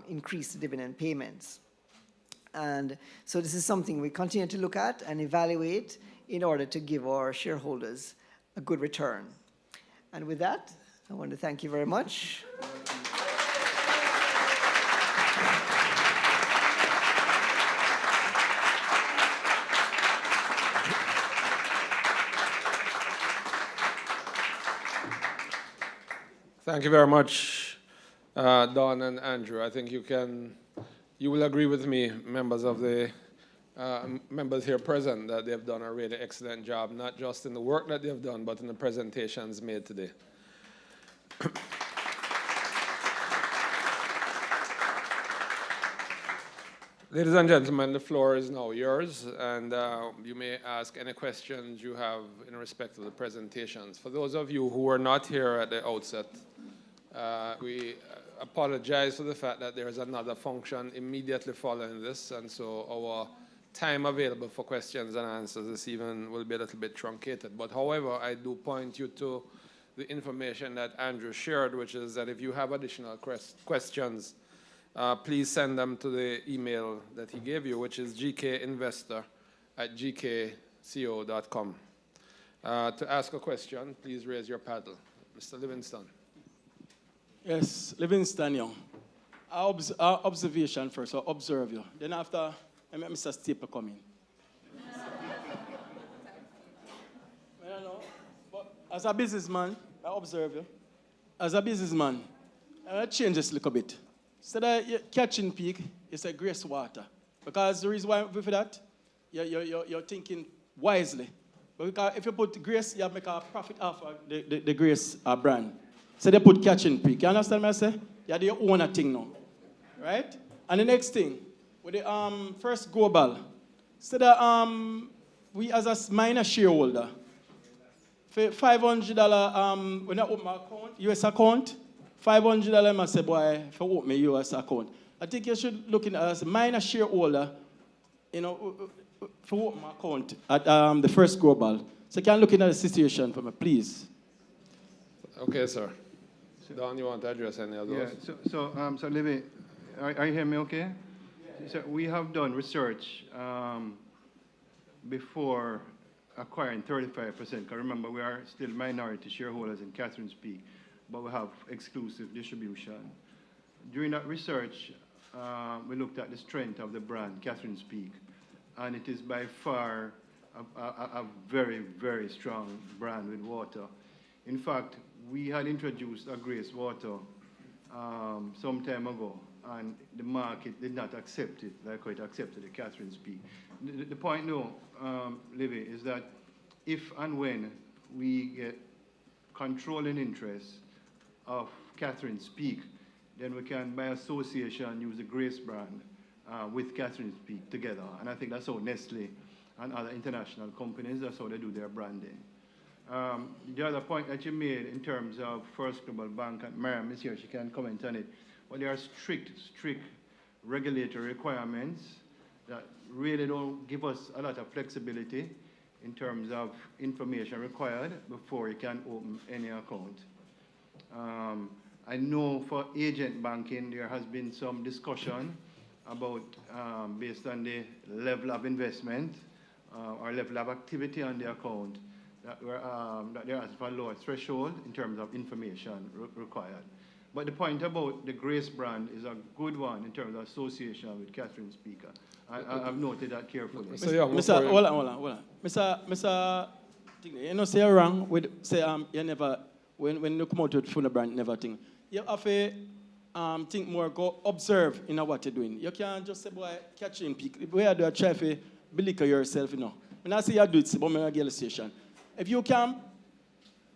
increase the dividend payments. And so this is something we continue to look at and evaluate in order to give our shareholders a good return. And with that, I want to thank you very much. Thank you very much, Don and Andrew. I think you will agree with me, members of the members here present, that they've done a really excellent job, not just in the work that they've done, but in the presentations made today. Ladies and gentlemen, the floor is now yours, and you may ask any questions you have in respect of the presentations. For those of you who were not here at the outset, we apologize for the fact that there is another function immediately following this, and so our time available for questions and answers this evening will be a little bit truncated. But however, I do point you to the information that Andrew shared, which is that if you have additional questions, please send them to the email that he gave you, which is gkinvestor@gkco.com. To ask a question, please raise your paddle. Mr. Livingston. Yes, Livingston Young. Our observation first, I'll observe you. Then after, I met Mr. Staple come in. I don't know, but as a businessman, I observe you. As a businessman, I change this a little bit. Instead of catching peak, it's a Grace water. Because the reason why for that, you're thinking wisely. Because if you put Grace, you have to make a profit off of the Grace brand. So they put catching peak. You understand what I say? You're the owner thing now. Right? And the next thing, with the first global, instead of we as a minor shareholder, for $500, when I open my account, US account, $500 I say, boy, for open my US account. I think you should look in as a minor shareholder, you know, for open my account at the first global. So can you look into the situation for me, please? Okay, sir. Don, you want to address any of those? Yeah, so Libby, are you hearing me okay? Yeah. So we have done research before acquiring 35%, because remember, we are still minority shareholders in Catherine's Peak, but we have exclusive distribution. During that research, we looked at the strength of the brand, Catherine's Peak, and it is by far a very, very strong brand with water. In fact, we had introduced a Grace water some time ago, and the market did not accept it like it accepted the Catherine's Peak. The point, though, Livy, is that if and when we get controlling interest of Catherine's Peak, then we can, by association, use the Grace brand with Catherine's Peak together. And I think that's how Nestle and other international companies, that's how they do their branding. The other point that you made in terms of First Global Bank, and Miriam is here, she can comment on it, but there are strict regulatory requirements that really don't give us a lot of flexibility in terms of information required before you can open any account. I know for agent banking, there has been some discussion about, based on the level of investment or level of activity on the account, that there is a lower threshold in terms of information required. But the point about the Grace brand is a good one in terms of association with Catherine's Peak. I've noted that carefully. Mr. Hold on. Mr. You know, say you're wrong with say you never when you come out with phone brand and everything, you have to think more, go observe in what you're doing. You can't just say, boy, catch in peak. Where do you try to believe yourself, you know? When I say you do it, but I'm going station. If you can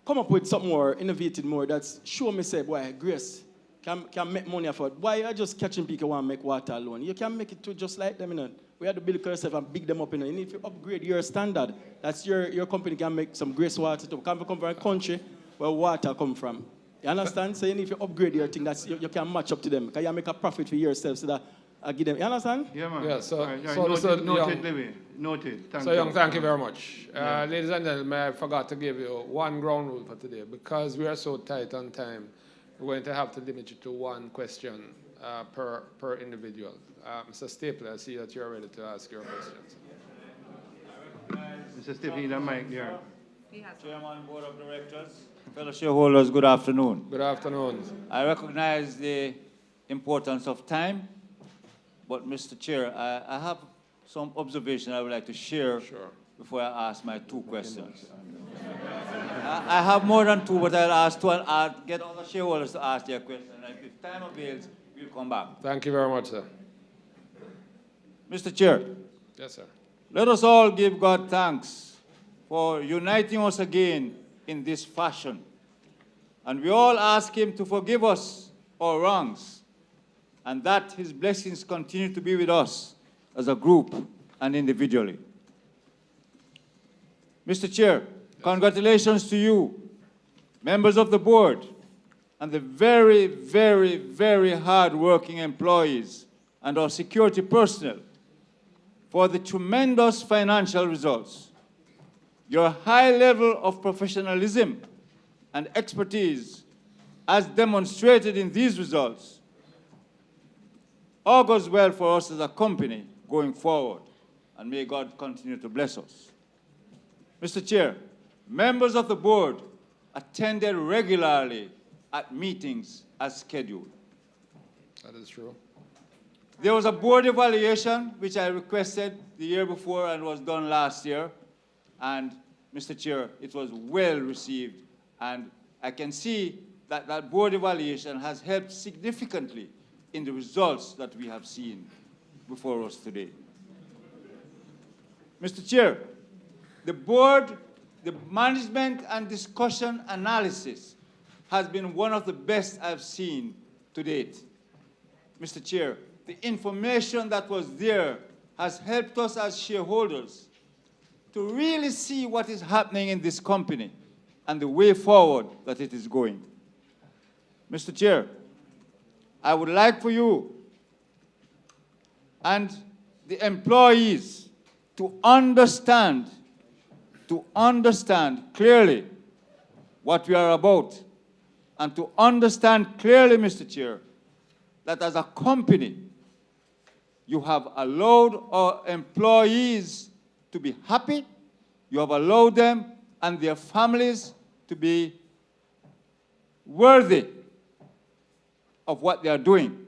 come up with something more, innovative more, that's show me, say, boy, Grace can make money for it. Why you just catching people want to make water alone? You can make it too just like them, you know. We have to build yourself and big them up, you know. And if you upgrade your standard, that's your company can make some Grace water too. Come from a country where water come from. You understand? So if you upgrade your thing, that's you can match up to them. Can you make a profit for yourself so that I give them? You understand? Yeah, man. Yeah, so, All right, so noted, Young, Libby. Noted. Thank so you. Young, thank you very much. Ladies and gentlemen, I forgot to give you one ground rule for today. Because we are so tight on time, we're going to have to limit you to one question per individual. Mr. Stapler, I see that you're ready to ask your questions. Mr. Stapler, you need a mic there. Chairman, Board of Directors, fellow shareholders, good afternoon. Good afternoon. I recognize the importance of time, but Mr. Chair, I have some observation I would like to share before I ask my two questions. I have more than two, but I'll ask two and I'll get other shareholders to ask their question. And if time avails, we'll come back. Thank you very much, sir. Mr. Chair. Yes, sir. Let us all give God thanks for uniting us again in this fashion. And we all ask him to forgive us our wrongs, and that his blessings continue to be with us as a group and individually. Mr. Chair, congratulations to you, members of the board, and the very, very, very hard-working employees and our security personnel for the tremendous financial results. Your high level of professionalism and expertise, as demonstrated in these results, augurs well for us as a company going forward, and may God continue to bless us. Mr. Chair, members of the board attended regularly at meetings as scheduled. That is true. There was a board evaluation, which I requested the year before and was done last year. And, Mr. Chair, it was well received. And I can see that that board evaluation has helped significantly in the results that we have seen before us today. Mr. Chair, the board, the management and discussion analysis has been one of the best I've seen to date. Mr. Chair, the information that was there has helped us as shareholders to really see what is happening in this company and the way forward that it is going. Mr. Chair, I would like for you and the employees to understand clearly what we are about, and to understand clearly, Mr. Chair, that as a company, you have allowed our employees to be happy, you have allowed them and their families to be worthy of what they are doing.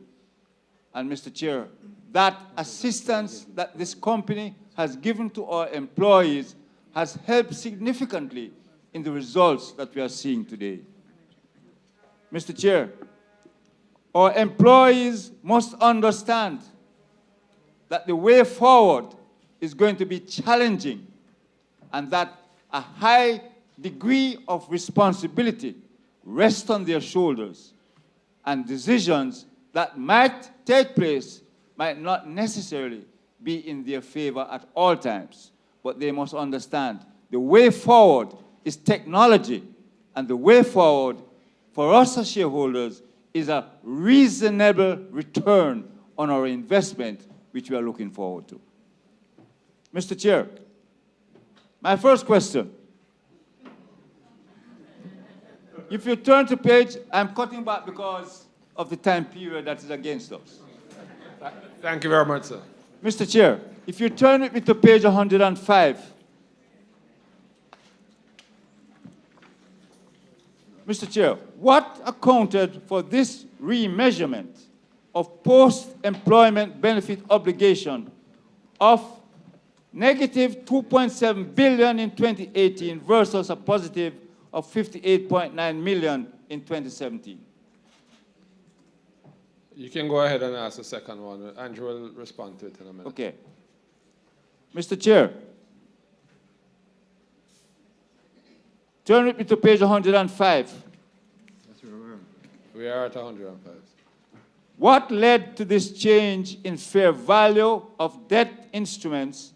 And Mr. Chair, that assistance that this company has given to our employees has helped significantly in the results that we are seeing today. Mr. Chair, our employees must understand that the way forward is going to be challenging, and that a high degree of responsibility rests on their shoulders, and decisions that might take place might not necessarily be in their favor at all times. But they must understand the way forward is technology, and the way forward for us as shareholders is a reasonable return on our investment, which we are looking forward to. Mr. Chair, my first question. If you turn to page, I'm cutting back because of the time period that is against us. Thank you very much, sir. Mr. Chair, if you turn with me to page 105. Mr. Chair, what accounted for this remeasurement of post-employment benefit obligation of negative 2.7 billion in 2018 versus a positive of 58.9 million in 2017. You can go ahead and ask the second one. Andrew will respond to it in a minute. Okay. Mr. Chair, turn with me to page 105. That's where we are. We are at 105. What led to this change in fair value of debt instruments,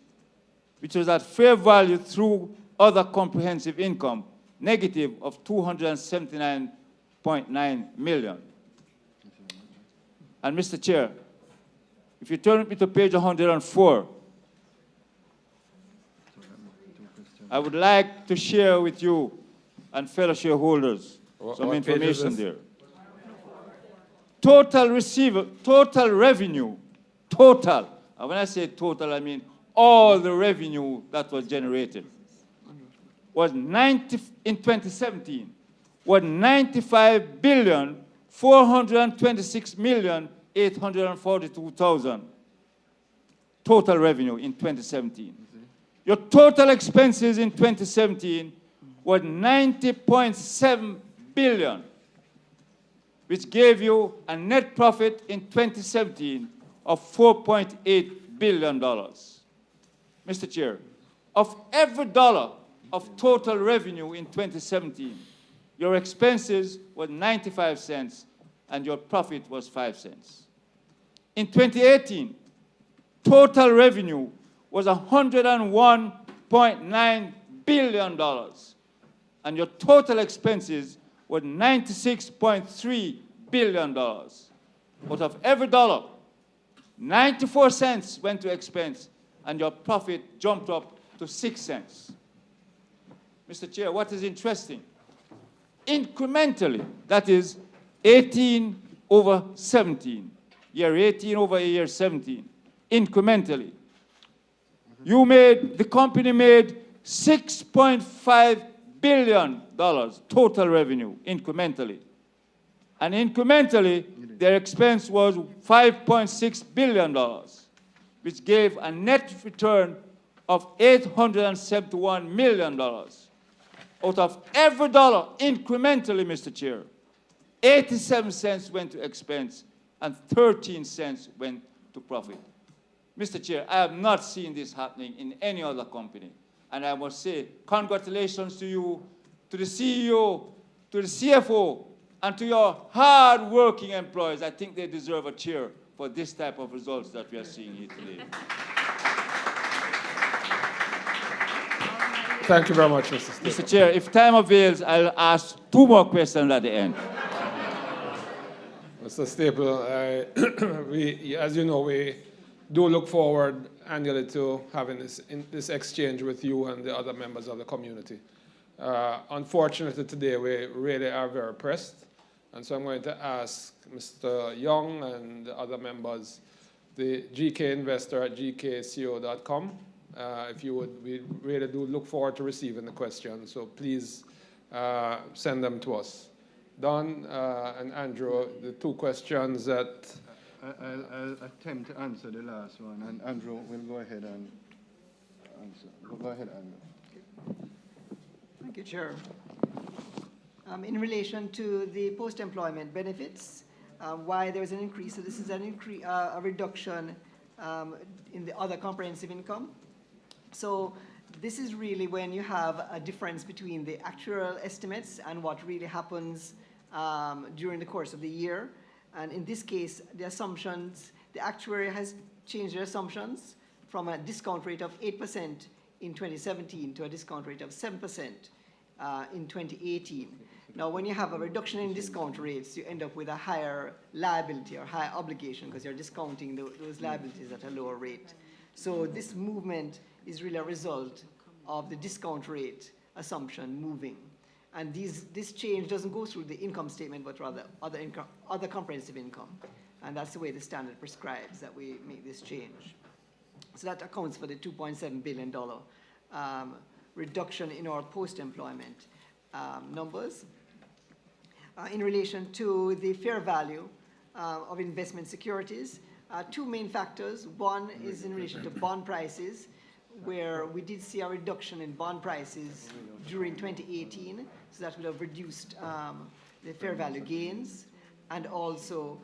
which was at fair value through other comprehensive income, negative of 279.9 million? And Mr. Chair, if you turn with me to page 104, I would like to share with you and fellow shareholders some information there. Total revenue, total, and when I say total, I mean all the revenue that was generated, was in 2017, was 95,426,842,000 total revenue in 2017. Your total expenses in 2017 were 90.7 billion, which gave you a net profit in 2017 of $4.8 billion. Mr. Chair, of every dollar of total revenue in 2017, your expenses were 95 cents and your profit was 5 cents. In 2018, total revenue was $101.9 billion, and your total expenses were $96.3 billion. Out of every dollar, 94 cents went to expense, and your profit jumped up to 6 cents. Mr. Chair, what is interesting? Incrementally, that is 18 over 17, year 18 over year 17, incrementally, the company made $6.5 billion total revenue incrementally. And incrementally, their expense was $5.6 billion, which gave a net return of $871 million. Out of every dollar incrementally, Mr. Chair, 87 cents went to expense and 13 cents went to profit. Mr. Chair, I have not seen this happening in any other company. And I must say, congratulations to you, to the CEO, to the CFO, and to your hard-working employees. I think they deserve a cheer for this type of results that we are seeing here today. Thank you very much, Mr. Staple. Mr. Chair, if time avails, I'll ask 2 more questions at the end. Mr. Staple, as you know, we do look forward annually to having this exchange with you and the other members of the community. Unfortunately, today we really are very pressed, and so I'm going to ask Mr. Young and the other members, the GK investor at gkco.com, if you would, we really do look forward to receiving the questions, so please send them to us. Don and Andrew, the 2 questions that... I'll attempt to answer the last one, and Andrew will go ahead and answer. Go ahead, Andrew. Thank you, Chair. In relation to the post-employment benefits, why there is an increase, so this is a reduction in the other comprehensive income. So this is really when you have a difference between the actual estimates and what really happens during the course of the year. And in this case, the assumptions, the actuary has changed their assumptions from a discount rate of 8% in 2017 to a discount rate of 7% in 2018. Now, when you have a reduction in discount rates, you end up with a higher liability or higher obligation because you're discounting those liabilities at a lower rate. So this movement is really a result of the discount rate assumption moving. And this change doesn't go through the income statement, but rather other comprehensive income. And that's the way the standard prescribes that we make this change. So that accounts for the $2.7 billion reduction in our post-employment numbers. In relation to the fair value of investment securities, 2 main factors. One is in relation to bond prices. where we did see a reduction in bond prices during 2018, so that would have reduced the fair value gains. And also,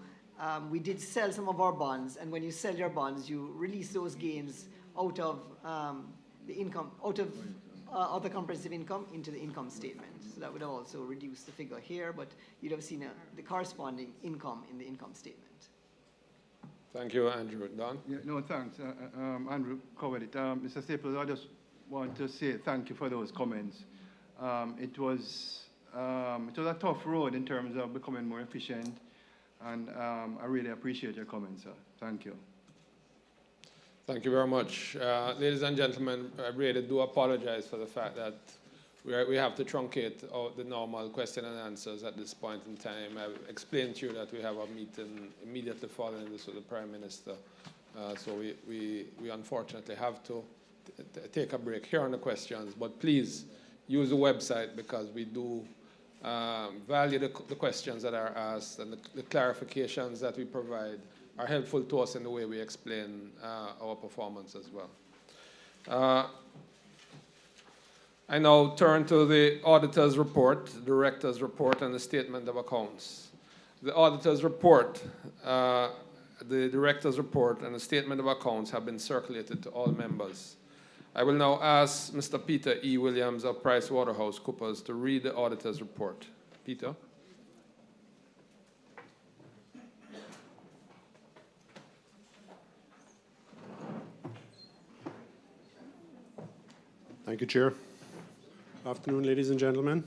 we did sell some of our bonds, and when you sell your bonds, you release those gains out of the income, out of other comprehensive income into the income statement. So that would have also reduced the figure here, but you'd have seen the corresponding income in the income statement. Thank you, Andrew. Don? Yeah, no, thanks. Andrew covered it. Mr. Staples, I just want to say thank you for those comments. It was a tough road in terms of becoming more efficient, and I really appreciate your comments, sir. Thank you. Thank you very much. Ladies and gentlemen, I really do apologize for the fact that we have to truncate out the normal question and answers at this point in time. I've explained to you that we have a meeting immediately following this with the Prime Minister. So we unfortunately have to take a break here on the questions, but please use the website, because we do value the questions that are asked, and the clarifications that we provide are helpful to us in the way we explain our performance as well. I now turn to the auditor's report, the director's report, and the statement of accounts. The auditor's report, the director's report, and the statement of accounts have been circulated to all members. I will now ask Mr. Peter E. Williams of PricewaterhouseCoopers to read the auditor's report. Peter? Thank you, Chair. Afternoon, ladies and gentlemen.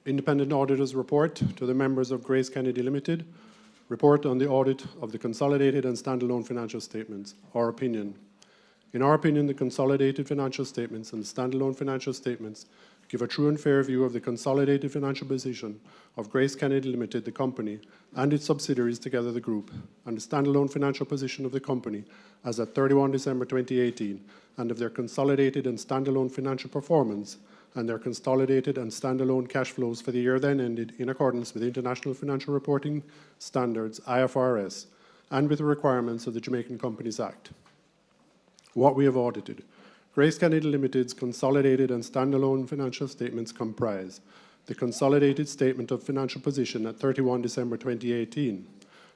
Independent Auditor's Report to the members of GraceKennedy Limited. Report on the audit of the consolidated and standalone financial statements. Our opinion. In our opinion, the consolidated financial statements and the standalone financial statements give a true and fair view of the consolidated financial position of GraceKennedy Limited, the company, and its subsidiaries together, the group, and the standalone financial position of the company as at 31 December 2018, and of their consolidated and standalone financial performance and their consolidated and standalone cash flows for the year then ended in accordance with International Financial Reporting Standards, IFRS, and with the requirements of the Jamaican Companies Act. What we have audited. GraceKennedy Limited's consolidated and standalone financial statements comprise the consolidated statement of financial position at 31 December 2018,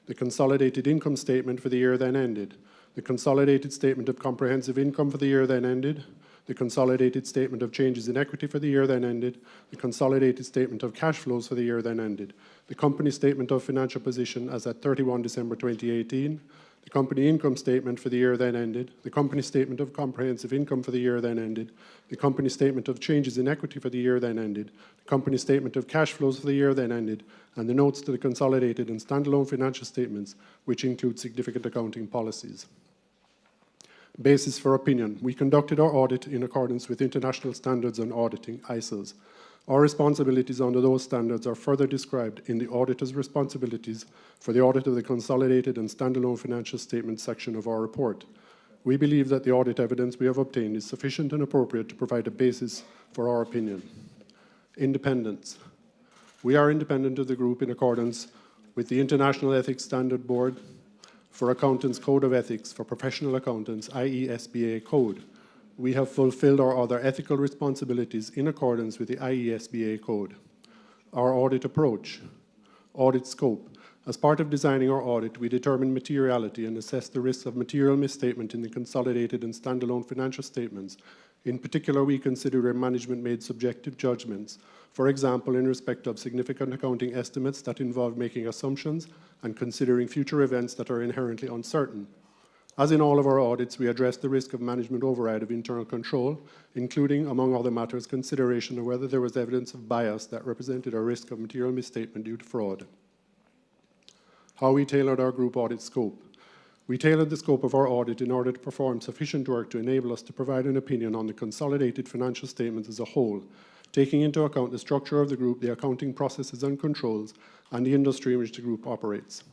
the consolidated income statement for the year then ended, the consolidated statement of comprehensive income for the year then ended, the consolidated statement of changes in equity for the year then ended, the consolidated statement of cash flows for the year then ended, the company statement of financial position as at 31 December 2018, the company income statement for the year then ended, the company statement of comprehensive income for the year then ended, the company statement of changes in equity for the year then ended, the company statement of cash flows for the year then ended, and the notes to the consolidated and standalone financial statements, which include significant accounting policies. Basis for opinion. We conducted our audit in accordance with International Standards on Auditing, ISOs. Our responsibilities under those standards are further described in the auditor's responsibilities for the audit of the consolidated and standalone financial statements section of our report. We believe that the audit evidence we have obtained is sufficient and appropriate to provide a basis for our opinion. Independence. We are independent of the group in accordance with the International Ethics Standard Board for Accountants Code of Ethics for Professional Accountants, IESBA Code. We have fulfilled our other ethical responsibilities in accordance with the IESBA Code. Our audit approach. Audit scope. As part of designing our audit, we determine materiality and assess the risks of material misstatement in the consolidated and standalone financial statements. In particular, we consider where management made subjective judgments, for example, in respect of significant accounting estimates that involve making assumptions and considering future events that are inherently uncertain. As in all of our audits, we address the risk of management override of internal control, including, among other matters, consideration of whether there was evidence of bias that represented a risk of material misstatement due to fraud. How we tailored our group audit scope. We tailored the scope of our audit in order to perform sufficient work to enable us to provide an opinion on the consolidated financial statements as a whole, taking into account the structure of the group, the accounting processes and controls, and the industry in which the group operates.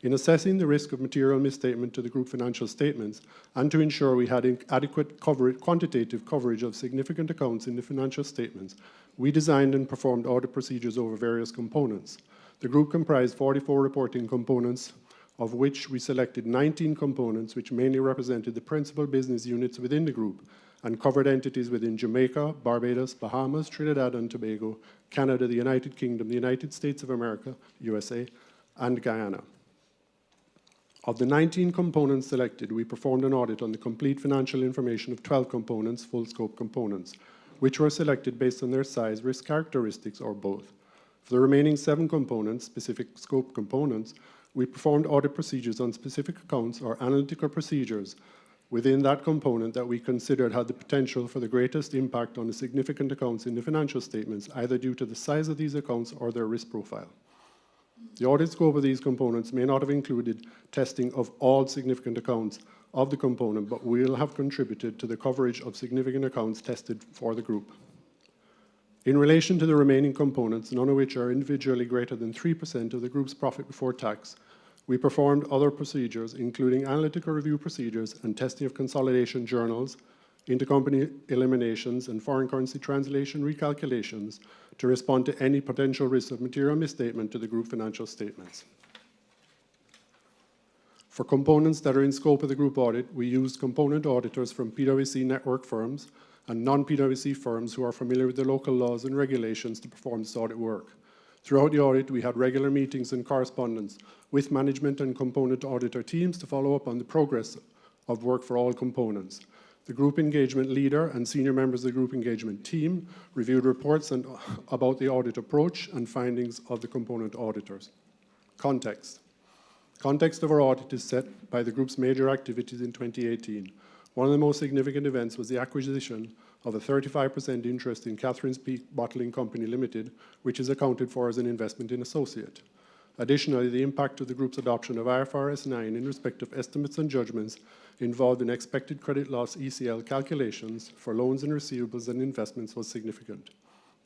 In assessing the risk of material misstatement to the group financial statements, and to ensure we had adequate quantitative coverage of significant accounts in the financial statements, we designed and performed audit procedures over various components. The group comprised 44 reporting components, of which we selected 19 components, which mainly represented the principal business units within the group and covered entities within Jamaica, Barbados, Bahamas, Trinidad and Tobago, Canada, the United Kingdom, the United States of America, USA, and Guyana. Of the 19 components selected, we performed an audit on the complete financial information of 12 components, full scope components, which were selected based on their size, risk characteristics, or both. For the remaining 7 components, specific scope components, we performed audit procedures on specific accounts or analytical procedures within that component that we considered had the potential for the greatest impact on the significant accounts in the financial statements, either due to the size of these accounts or their risk profile. The audit scope of these components may not have included testing of all significant accounts of the component, but will have contributed to the coverage of significant accounts tested for the group. In relation to the remaining components, none of which are individually greater than 3% of the group's profit before tax, we performed other procedures, including analytical review procedures and testing of consolidation journals, intercompany eliminations, and foreign currency translation recalculations to respond to any potential risk of material misstatement to the group financial statements. For components that are in scope of the group audit, we used component auditors from PwC network firms and non-PwC firms who are familiar with the local laws and regulations to perform this audit work. Throughout the audit, we had regular meetings and correspondence with management and component auditor teams to follow up on the progress of work for all components. The group engagement leader and senior members of the group engagement team reviewed reports about the audit approach and findings of the component auditors. Context. Context of our audit is set by the group's major activities in 2018. One of the most significant events was the acquisition of a 35% interest in Catherine's Peak Bottling Company Limited, which is accounted for as an investment in associate. Additionally, the impact of the group's adoption of IFRS 9 in respect of estimates and judgments involved in expected credit loss ECL calculations for loans and receivables and investments was significant.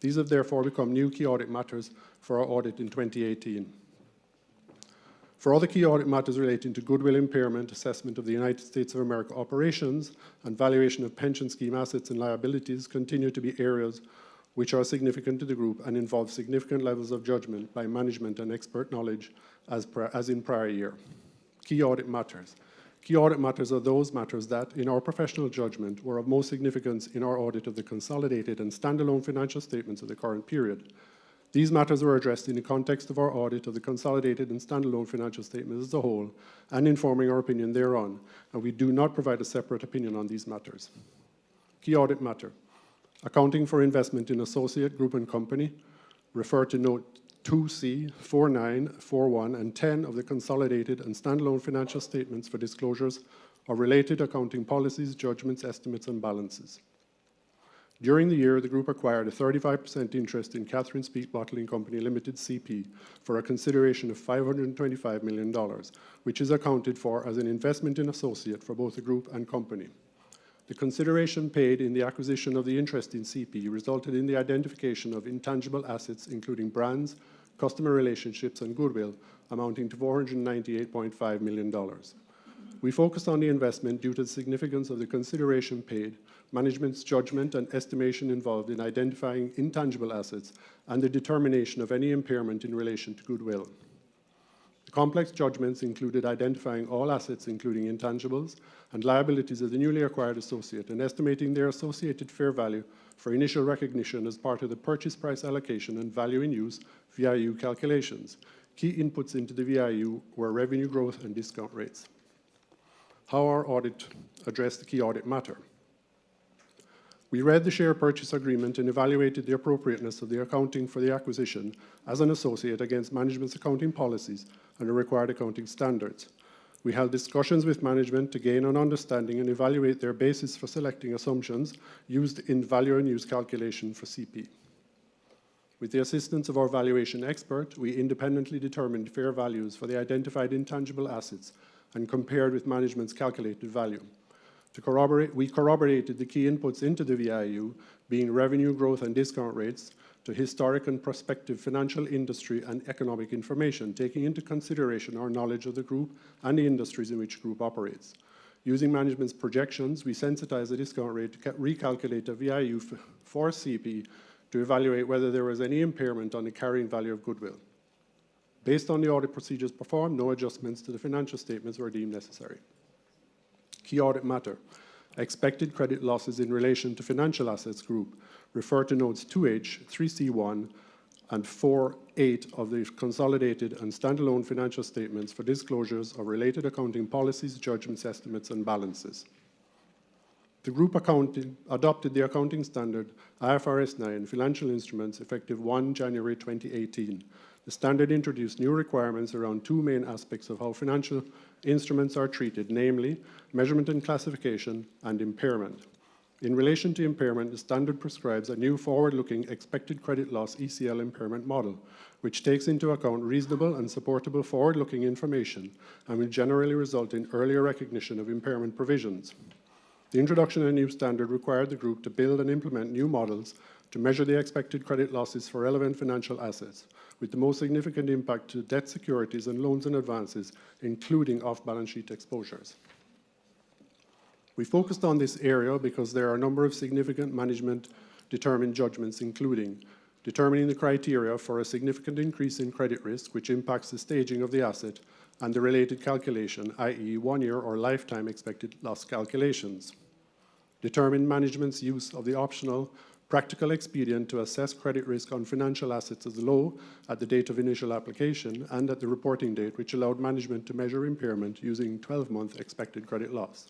These have therefore become new key audit matters for our audit in 2018. For other key audit matters relating to goodwill impairment, assessment of the United States of America operations, and valuation of pension scheme assets and liabilities continue to be areas which are significant to the group and involve significant levels of judgment by management and expert knowledge as in prior year. Key audit matters. Key audit matters are those matters that, in our professional judgment, were of most significance in our audit of the consolidated and standalone financial statements of the current period. These matters were addressed in the context of our audit of the consolidated and standalone financial statements as a whole and informing our opinion thereon, and we do not provide a separate opinion on these matters. Key audit matter. Accounting for investment in associate, group and company, refer to note 2C, 49, 41, and 10 of the consolidated and standalone financial statements for disclosures of related accounting policies, judgments, estimates, and balances. During the year, the group acquired a 35% interest in Catherine's Peak Bottling Company Limited, CP, for a consideration of $525 million, which is accounted for as an investment in associate for both the group and company. The consideration paid in the acquisition of the interest in CP resulted in the identification of intangible assets, including brands, customer relationships, and goodwill, amounting to $498.5 million. We focused on the investment due to the significance of the consideration paid, management's judgment and estimation involved in identifying intangible assets, and the determination of any impairment in relation to goodwill. The complex judgments included identifying all assets, including intangibles, and liabilities of the newly acquired associate, and estimating their associated fair value for initial recognition as part of the purchase price allocation and value in use VIU calculations. Key inputs into the VIU were revenue growth and discount rates. How our audit addressed the key audit matter. We read the share purchase agreement and evaluated the appropriateness of the accounting for the acquisition as an associate against management's accounting policies and the required accounting standards. We held discussions with management to gain an understanding and evaluate their basis for selecting assumptions used in value and use calculation for CP. With the assistance of our valuation expert, we independently determined fair values for the identified intangible assets and compared with management's calculated value. We corroborated the key inputs into the VIU, being revenue growth and discount rates, to historic and prospective financial industry and economic information, taking into consideration our knowledge of the group and the industries in which the group operates. Using management's projections, we sensitized the discount rate to recalculate a VIU for CP to evaluate whether there was any impairment on the carrying value of goodwill. Based on the audit procedures performed, no adjustments to the financial statements were deemed necessary. Key audit matter. Expected credit losses in relation to financial assets group. Refer to notes 2H, 3C1, and 4.8 of the consolidated and standalone financial statements for disclosures of related accounting policies, judgments, estimates, and balances. The group adopted the accounting standard IFRS 9 financial instruments effective 1 January 2018. The standard introduced new requirements around two main aspects of how financial instruments are treated, namely measurement and classification and impairment. In relation to impairment, the standard prescribes a new forward-looking expected credit loss ECL impairment model, which takes into account reasonable and supportable forward-looking information and will generally result in earlier recognition of impairment provisions. The introduction of a new standard required the group to build and implement new models to measure the expected credit losses for relevant financial assets, with the most significant impact to debt securities and loans and advances, including off-balance sheet exposures. We focused on this area because there are a number of significant management-determined judgments, including determining the criteria for a significant increase in credit risk, which impacts the staging of the asset, and the related calculation, i.e. 1 year or lifetime expected loss calculations. Determine management's use of the optional practical expedient to assess credit risk on financial assets as low at the date of initial application and at the reporting date, which allowed management to measure impairment using 12-month expected credit loss.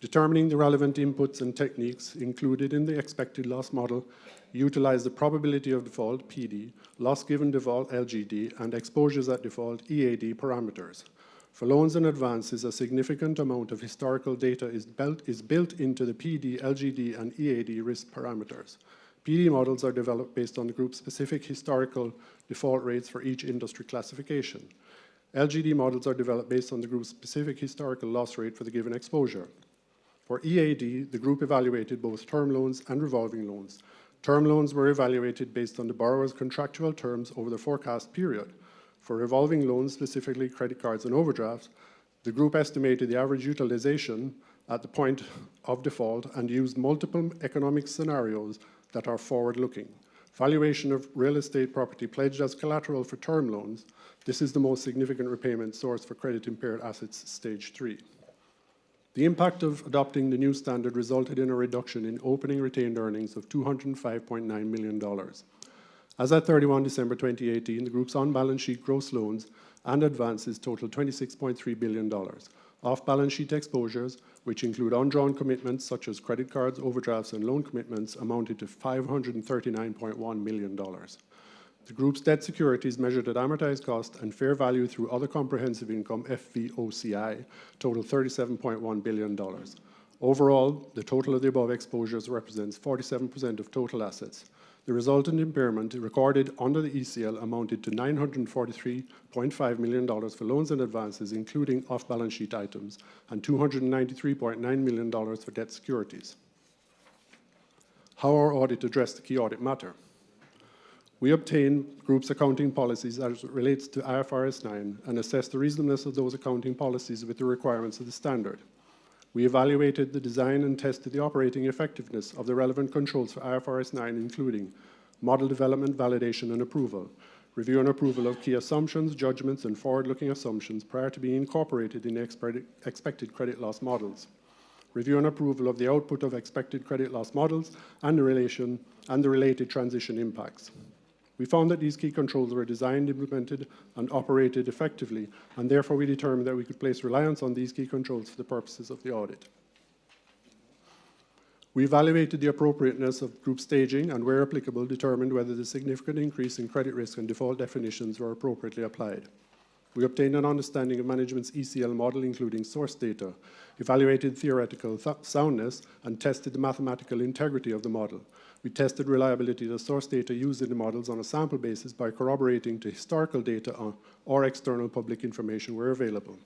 Determining the relevant inputs and techniques included in the expected loss model utilize the probability of default, PD, loss given default, LGD, and exposures at default, EAD parameters. For loans and advances, a significant amount of historical data is built into the PD, LGD, and EAD risk parameters. PD models are developed based on the group's specific historical default rates for each industry classification. LGD models are developed based on the group's specific historical loss rate for the given exposure. For EAD, the group evaluated both term loans and revolving loans. Term loans were evaluated based on the borrower's contractual terms over the forecast period. For revolving loans, specifically credit cards and overdrafts, the group estimated the average utilization at the point of default and used multiple economic scenarios that are forward-looking. Valuation of real estate property pledged as collateral for term loans. This is the most significant repayment source for credit-impaired assets, stage 3. The impact of adopting the new standard resulted in a reduction in opening retained earnings of $205.9 million. As at 31 December 2018, the group's on-balance sheet gross loans and advances totaled $26.3 billion. Off-balance sheet exposures, which include undrawn commitments such as credit cards, overdrafts, and loan commitments, amounted to $539.1 million. The group's debt securities measured at amortized cost and fair value through other comprehensive income, FVOCI, totaled $37.1 billion. Overall, the total of the above exposures represents 47% of total assets. The resultant impairment recorded under the ECL amounted to $943.5 million for loans and advances, including off-balance sheet items, and $293.9 million for debt securities. How our audit addressed the key audit matter. We obtained group's accounting policies as it relates to IFRS 9 and assessed the reasonableness of those accounting policies with the requirements of the standard. We evaluated the design and tested the operating effectiveness of the relevant controls for IFRS 9, including model development, validation, and approval, review and approval of key assumptions, judgments, and forward-looking assumptions prior to being incorporated in expected credit loss models, review and approval of the output of expected credit loss models and the related transition impacts. We found that these key controls were designed, implemented, and operated effectively, and therefore we determined that we could place reliance on these key controls for the purposes of the audit. We evaluated the appropriateness of group staging and, where applicable, determined whether the significant increase in credit risk and default definitions were appropriately applied. We obtained an understanding of management's ECL model, including source data, evaluated theoretical soundness, and tested the mathematical integrity of the model. We tested reliability of the source data used in the models on a sample basis by corroborating to historical data or external public information where available.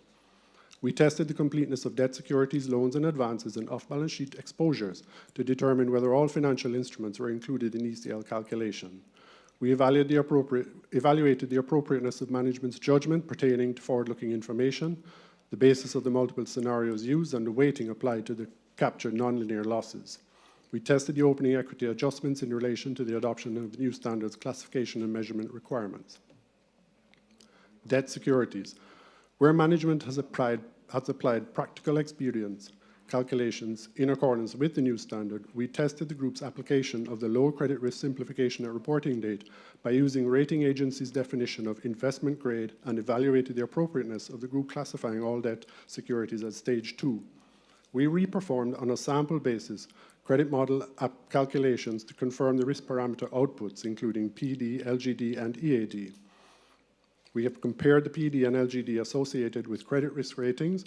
We tested the completeness of debt securities, loans and advances, and off-balance sheet exposures to determine whether all financial instruments were included in ECL calculation. We evaluated the appropriateness of management's judgment pertaining to forward-looking information, the basis of the multiple scenarios used, and the weighting applied to the captured nonlinear losses. We tested the opening equity adjustments in relation to the adoption of the new standards classification and measurement requirements. debt securities. Where management has applied practical experience calculations in accordance with the new standard, we tested the group's application of the low credit risk simplification at reporting date by using rating agencies' definition of investment grade and evaluated the appropriateness of the group classifying all debt securities as stage 2. We reperformed on a sample basis credit model calculations to confirm the risk parameter outputs, including PD, LGD, and EAD. We have compared the PD and LGD associated with credit risk ratings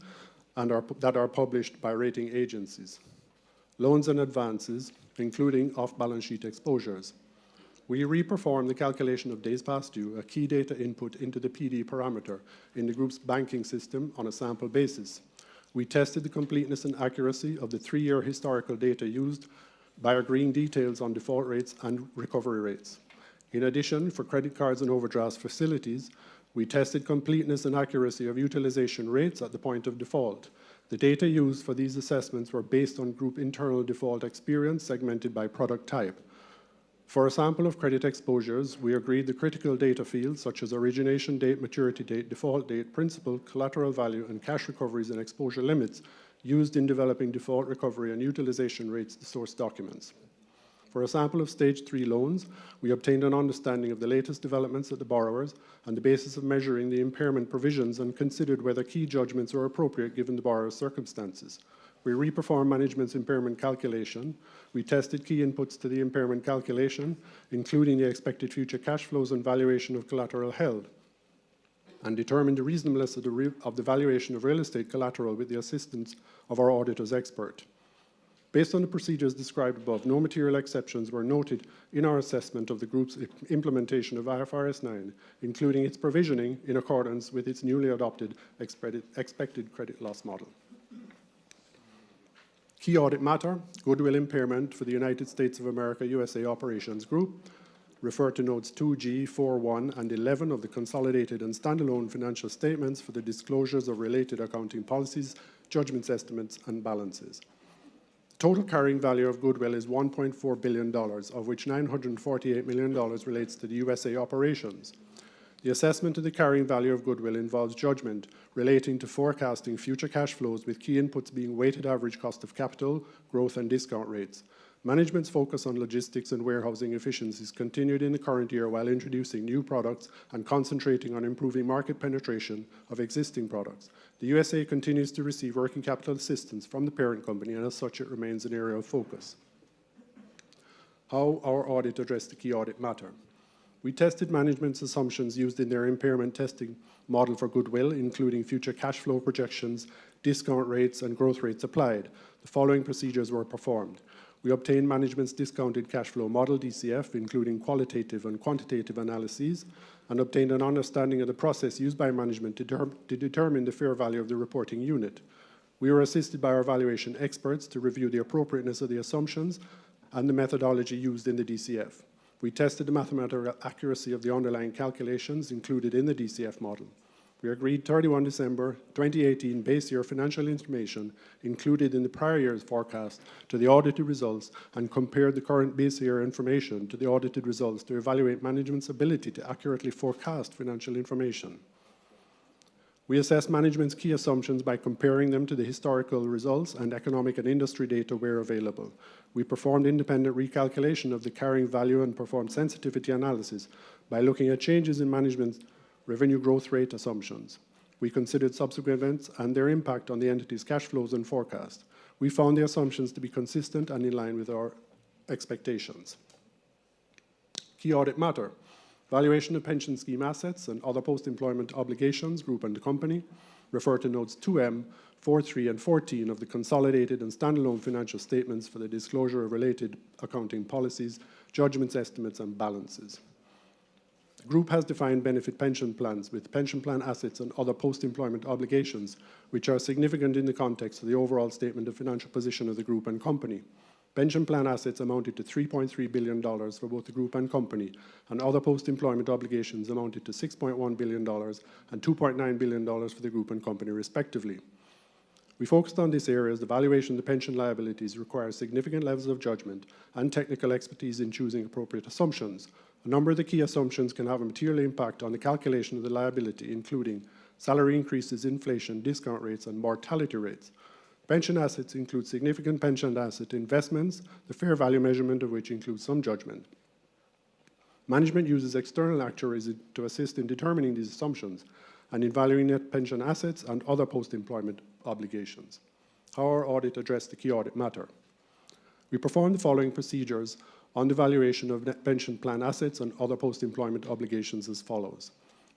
that are published by rating agencies. Loans and advances, including off-balance sheet exposures. We reperformed the calculation of days past due, a key data input into the PD parameter in the group's banking system on a sample basis. We tested the completeness and accuracy of the 3-year historical data used by agreeing details on default rates and recovery rates. In addition, for credit cards and overdraft facilities, we tested completeness and accuracy of utilization rates at the point of default. The data used for these assessments were based on group internal default experience segmented by product type. For a sample of credit exposures, we agreed the critical data fields such as origination date, maturity date, default date, principal, collateral value, and cash recoveries and exposure limits used in developing default recovery and utilization rates to source documents. For a sample of stage 3 loans, we obtained an understanding of the latest developments at the borrowers and the basis of measuring the impairment provisions and considered whether key judgments are appropriate given the borrower's circumstances. We reperformed management's impairment calculation. We tested key inputs to the impairment calculation, including the expected future cash flows and valuation of collateral held, and determined the reasonableness of the valuation of real estate collateral with the assistance of our auditor's expert. Based on the procedures described above, no material exceptions were noted in our assessment of the group's implementation of IFRS 9, including its provisioning in accordance with its newly adopted expected credit loss model. Key audit matter, goodwill impairment for the United States of America USA Operations Group. Refer to notes 2G, 4.1, and 11 of the consolidated and standalone financial statements for the disclosures of related accounting policies, judgments, estimates, and balances. Total carrying value of goodwill is $1.4 billion, of which $948 million relates to the USA operations. The assessment of the carrying value of goodwill involves judgment relating to forecasting future cash flows with key inputs being weighted average cost of capital, growth, and discount rates. Management's focus on logistics and warehousing efficiencies continued in the current year while introducing new products and concentrating on improving market penetration of existing products. The USA continues to receive working capital assistance from the parent company, and as such, it remains an area of focus. How our audit addressed the key audit matter. We tested management's assumptions used in their impairment testing model for goodwill, including future cash flow projections, discount rates, and growth rates applied. The following procedures were performed. We obtained management's discounted cash flow model, DCF, including qualitative and quantitative analyses, and obtained an understanding of the process used by management to determine the fair value of the reporting unit. We were assisted by our valuation experts to review the appropriateness of the assumptions and the methodology used in the DCF. We tested the mathematical accuracy of the underlying calculations included in the DCF model. We agreed 31 December 2018 base year financial information included in the prior year's forecast to the audited results and compared the current base year information to the audited results to evaluate management's ability to accurately forecast financial information. We assessed management's key assumptions by comparing them to the historical results and economic and industry data where available. We performed independent recalculation of the carrying value and performed sensitivity analysis by looking at changes in management's revenue growth rate assumptions. We considered subsequent events and their impact on the entity's cash flows and forecast. We found the assumptions to be consistent and in line with our expectations. Key audit matter. Valuation of pension scheme assets and other post-employment obligations, group and company. Refer to notes 2M, 4.3, and 14 of the consolidated and standalone financial statements for the disclosure of related accounting policies, judgments, estimates, and balances. The group has defined benefit pension plans with pension plan assets and other post-employment obligations, which are significant in the context of the overall statement of financial position of the group and company. Pension plan assets amounted to $3.3 billion for both the group and company, and other post-employment obligations amounted to $6.1 billion and $2.9 billion for the group and company, respectively. We focused on this area as the valuation of the pension liabilities requires significant levels of judgment and technical expertise in choosing appropriate assumptions. A number of the key assumptions can have a material impact on the calculation of the liability, including salary increases, inflation, discount rates, and mortality rates. Pension assets include significant pension asset investments, the fair value measurement of which includes some judgment. Management uses external actuaries to assist in determining these assumptions and in valuing net pension assets and other post-employment obligations. How our audit addressed the key audit matter. We performed the following procedures on the valuation of net pension plan assets and other post-employment obligations as follows.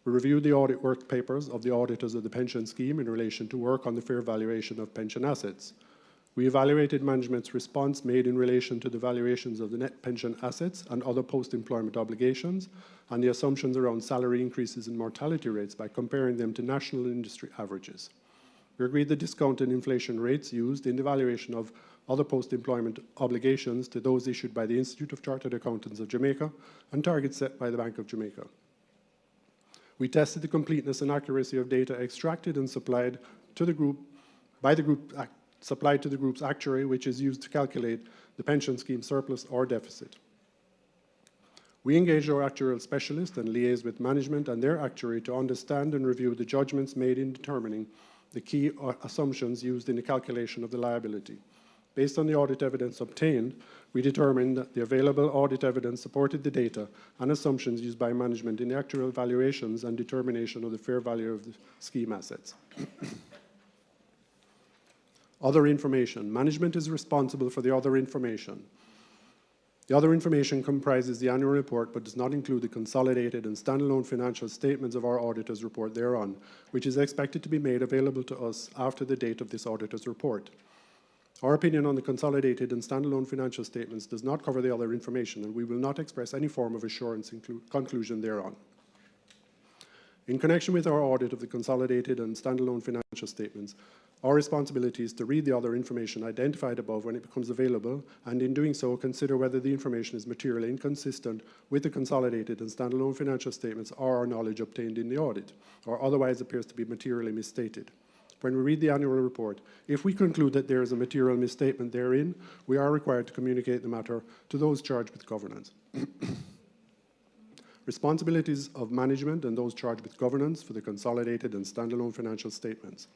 We reviewed the audit work papers of the auditors of the pension scheme in relation to work on the fair valuation of pension assets. We evaluated management's response made in relation to the valuations of the net pension assets and other post-employment obligations and the assumptions around salary increases and mortality rates by comparing them to national industry averages. We agreed the discount and inflation rates used in the valuation of other post-employment obligations to those issued by the Institute of Chartered Accountants of Jamaica and targets set by the Bank of Jamaica. We tested the completeness and accuracy of data extracted and supplied to the group by the group supplied to the group's actuary, which is used to calculate the pension scheme surplus or deficit. We engaged our actuarial specialist and liaised with management and their actuary to understand and review the judgments made in determining the key assumptions used in the calculation of the liability. Based on the audit evidence obtained, we determined that the available audit evidence supported the data and assumptions used by management in the actuarial valuations and determination of the fair value of the scheme assets. Other information. Management is responsible for the other information. The other information comprises the annual report but does not include the consolidated and standalone financial statements of our auditor's report thereon, which is expected to be made available to us after the date of this auditor's report. Our opinion on the consolidated and standalone financial statements does not cover the other information, and we will not express any form of assurance in conclusion thereon. In connection with our audit of the consolidated and standalone financial statements, our responsibility is to read the other information identified above when it becomes available, and in doing so, consider whether the information is materially inconsistent with the consolidated and standalone financial statements or our knowledge obtained in the audit, or otherwise appears to be materially misstated. When we read the annual report, if we conclude that there is a material misstatement therein, we are required to communicate the matter to those charged with governance. Responsibilities of management and those charged with governance for the consolidated and standalone financial statements.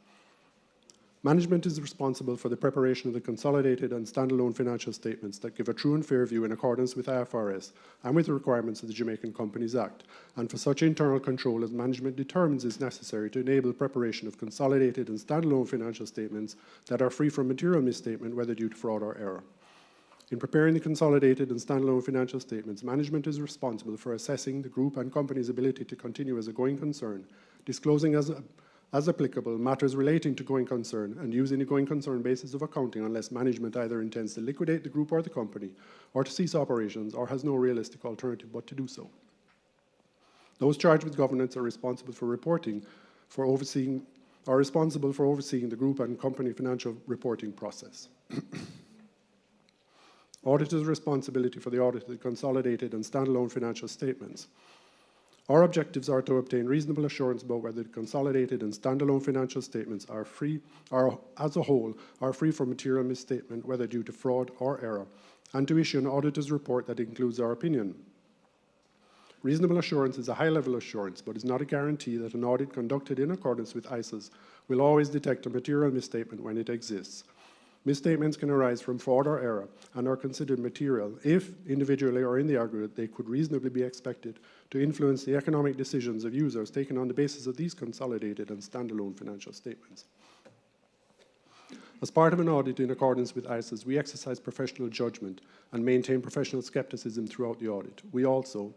Management is responsible for the preparation of the consolidated and standalone financial statements that give a true and fair view in accordance with IFRS and with the requirements of the Jamaican Companies Act, and for such internal control as management determines is necessary to enable preparation of consolidated and standalone financial statements that are free from material misstatement, whether due to fraud or error. In preparing the consolidated and standalone financial statements, management is responsible for assessing the group and company's ability to continue as a going concern, disclosing as applicable matters relating to going concern, and using the going concern basis of accounting unless management either intends to liquidate the group or the company, or to cease operations, or has no realistic alternative but to do so. Those charged with governance are responsible for overseeing the group and company financial reporting process. Auditor's responsibility for the audit of the consolidated and standalone financial statements. Our objectives are to obtain reasonable assurance about whether the consolidated and standalone financial statements as a whole are free from material misstatement, whether due to fraud or error, and to issue an auditor's report that includes our opinion. Reasonable assurance is a high-level assurance, but is not a guarantee that an audit conducted in accordance with ISAs will always detect a material misstatement when it exists. Misstatements can arise from fraud or error and are considered material if, individually or in the aggregate, they could reasonably be expected to influence the economic decisions of users taken on the basis of these consolidated and standalone financial statements. As part of an audit in accordance with ISAs, we exercise professional judgment and maintain professional skepticism throughout the audit. We also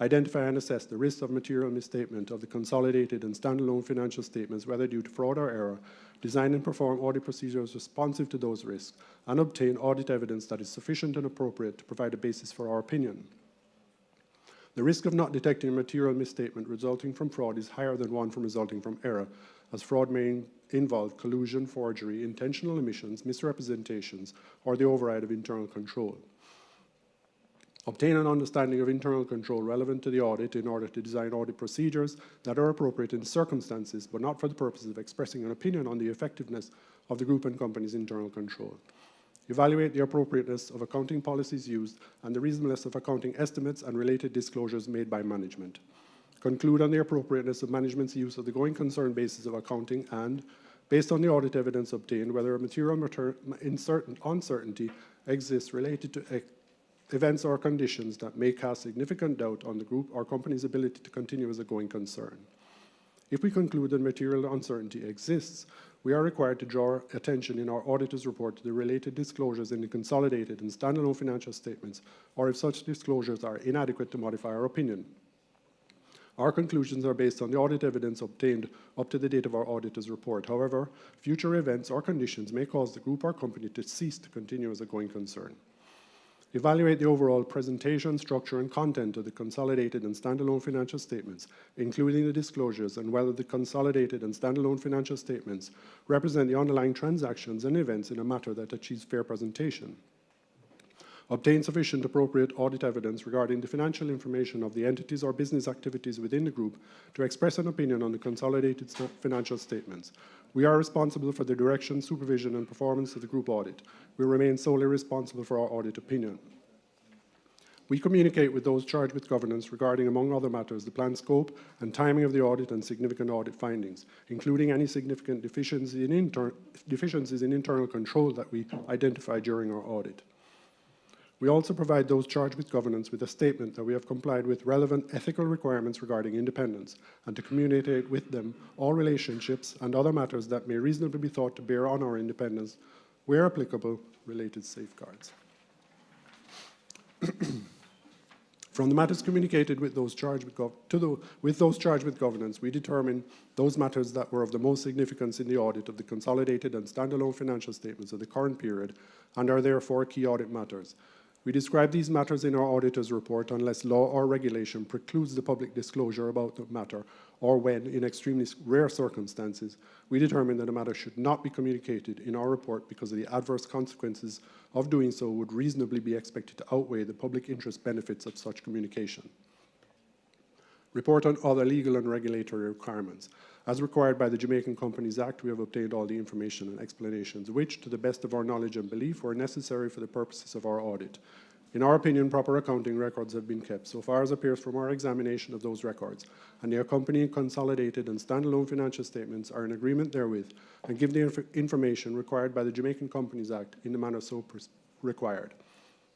identify and assess the risks of material misstatement of the consolidated and standalone financial statements, whether due to fraud or error, design and perform audit procedures responsive to those risks, and obtain audit evidence that is sufficient and appropriate to provide a basis for our opinion. The risk of not detecting a material misstatement resulting from fraud is higher than one from resulting from error, as fraud may involve collusion, forgery, intentional omissions, misrepresentations, or the override of internal control. Obtain an understanding of internal control relevant to the audit in order to design audit procedures that are appropriate in circumstances, but not for the purpose of expressing an opinion on the effectiveness of the group and company's internal control. evaluate the appropriateness of accounting policies used and the reasonableness of accounting estimates and related disclosures made by management, conclude on the appropriateness of management's use of the going concern basis of accounting, and, based on the audit evidence obtained, whether a material uncertainty exists related to events or conditions that may cast significant doubt on the group or company's ability to continue as a going concern. If we conclude that material uncertainty exists, we are required to draw attention in our auditor's report to the related disclosures in the consolidated and standalone financial statements, or if such disclosures are inadequate, to modify our opinion. Our conclusions are based on the audit evidence obtained up to the date of our auditor's report. However, future events or conditions may cause the group or company to cease to continue as a going concern. Evaluate the overall presentation, structure, and content of the consolidated and standalone financial statements, including the disclosures, and whether the consolidated and standalone financial statements represent the underlying transactions and events in a manner that achieves fair presentation. Obtain sufficient appropriate audit evidence regarding the financial information of the entities or business activities within the group to express an opinion on the consolidated financial statements. We are responsible for the direction, supervision, and performance of the group audit. We remain solely responsible for our audit opinion. We communicate with those charged with governance regarding, among other matters, the planned scope and timing of the audit and significant audit findings, including any significant deficiencies in internal control that we identify during our audit. We also provide those charged with governance with a statement that we have complied with relevant ethical requirements regarding independence, and to communicate with them all relationships and other matters that may reasonably be thought to bear on our independence, where applicable, related safeguards. From the matters communicated with those charged with governance, we determine those matters that were of the most significance in the audit of the consolidated and standalone financial statements of the current period, and are therefore key audit matters. We describe these matters in our auditor's report unless law or regulation precludes the public disclosure about the matter, or when, in extremely rare circumstances, we determine that a matter should not be communicated in our report because of the adverse consequences of doing so would reasonably be expected to outweigh the public interest benefits of such communication. Report on other legal and regulatory requirements. As required by the Jamaican Companies Act, we have obtained all the information and explanations which, to the best of our knowledge and belief, were necessary for the purposes of our audit. In our opinion, proper accounting records have been kept, so far as appears from our examination of those records, and the accompanying consolidated and standalone financial statements are in agreement therewith and give the information required by the Jamaican Companies Act in the manner so required.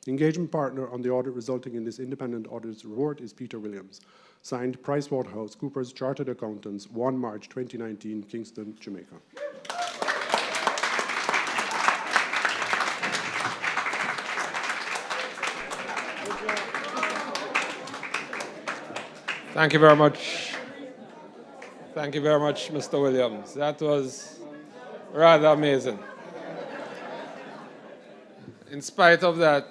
The engagement partner on the audit resulting in this independent auditor's report is Peter Williams. Signed, PricewaterhouseCoopers Chartered Accountants, 1 March 2019, Kingston, Jamaica. Thank you very much. Thank you very much, Mr. Williams. That was rather amazing. In spite of that,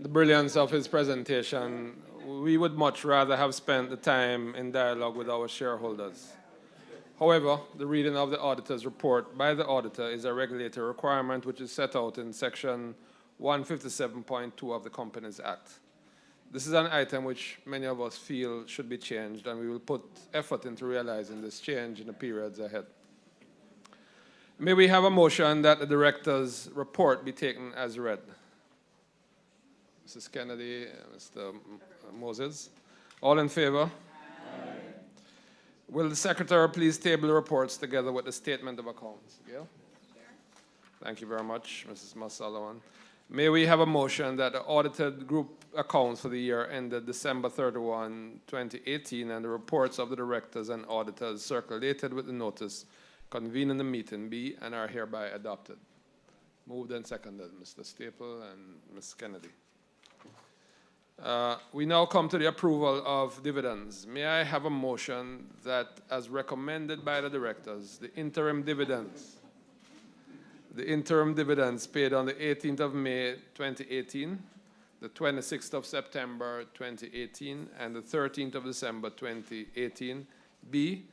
the brilliance of his presentation, we would much rather have spent the time in dialogue with our shareholders. However, the reading of the auditor's report by the auditor is a regulatory requirement which is set out in section 157.2 of the Companies Act. This is an item which many of us feel should be changed, and we will put effort into realizing this change in the periods ahead. May we have a motion that the director's report be taken as read? Mrs. Kennedy, Mr. Moses. All in favor? Aye. Will the secretary please table the reports together with the statement of accounts? Gail? Sure. Thank you very much, Mrs. Masalawan. May we have a motion that the audited group accounts for the year ended December 31, 2018, and the reports of the directors and auditors circulated with the notice convening the meeting be and are hereby adopted. Moved and seconded, Mr. Staple and Ms. Kennedy. We now come to the approval of dividends. May I have a motion that, as recommended by the directors, the interim dividends paid on the 18th of May 2018, the 26th of September 2018, and the 13th of December 2018 be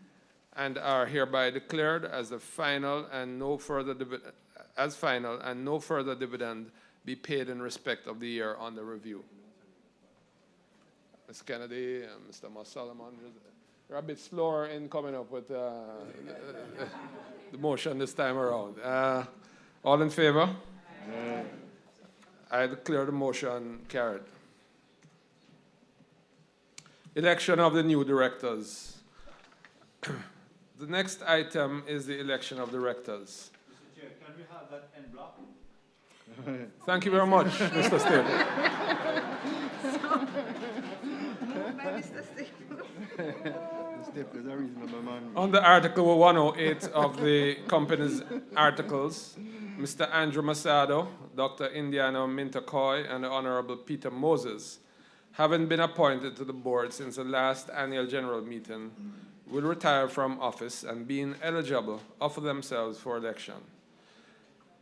and are hereby declared as the final and no further dividend be paid in respect of the year under review. Ms. Kennedy and Mr. Solomon, you're a bit slower in coming up with the motion this time around. All in favor? Aye. I declare the motion carried. Election of the new directors. The next item is the election of directors. Mr. Chair, can we have that en bloc? Thank you very much, Mr. Staple. Moved by Mr. Staples. Staples is a reasonable man. Under Article 108 of the company's articles, Mr. Andrew Masado, Dr. Indiana Mintakoy, and the Honorable Peter Moses, having been appointed to the board since the last annual general meeting, will retire from office and, being eligible, offer themselves for election.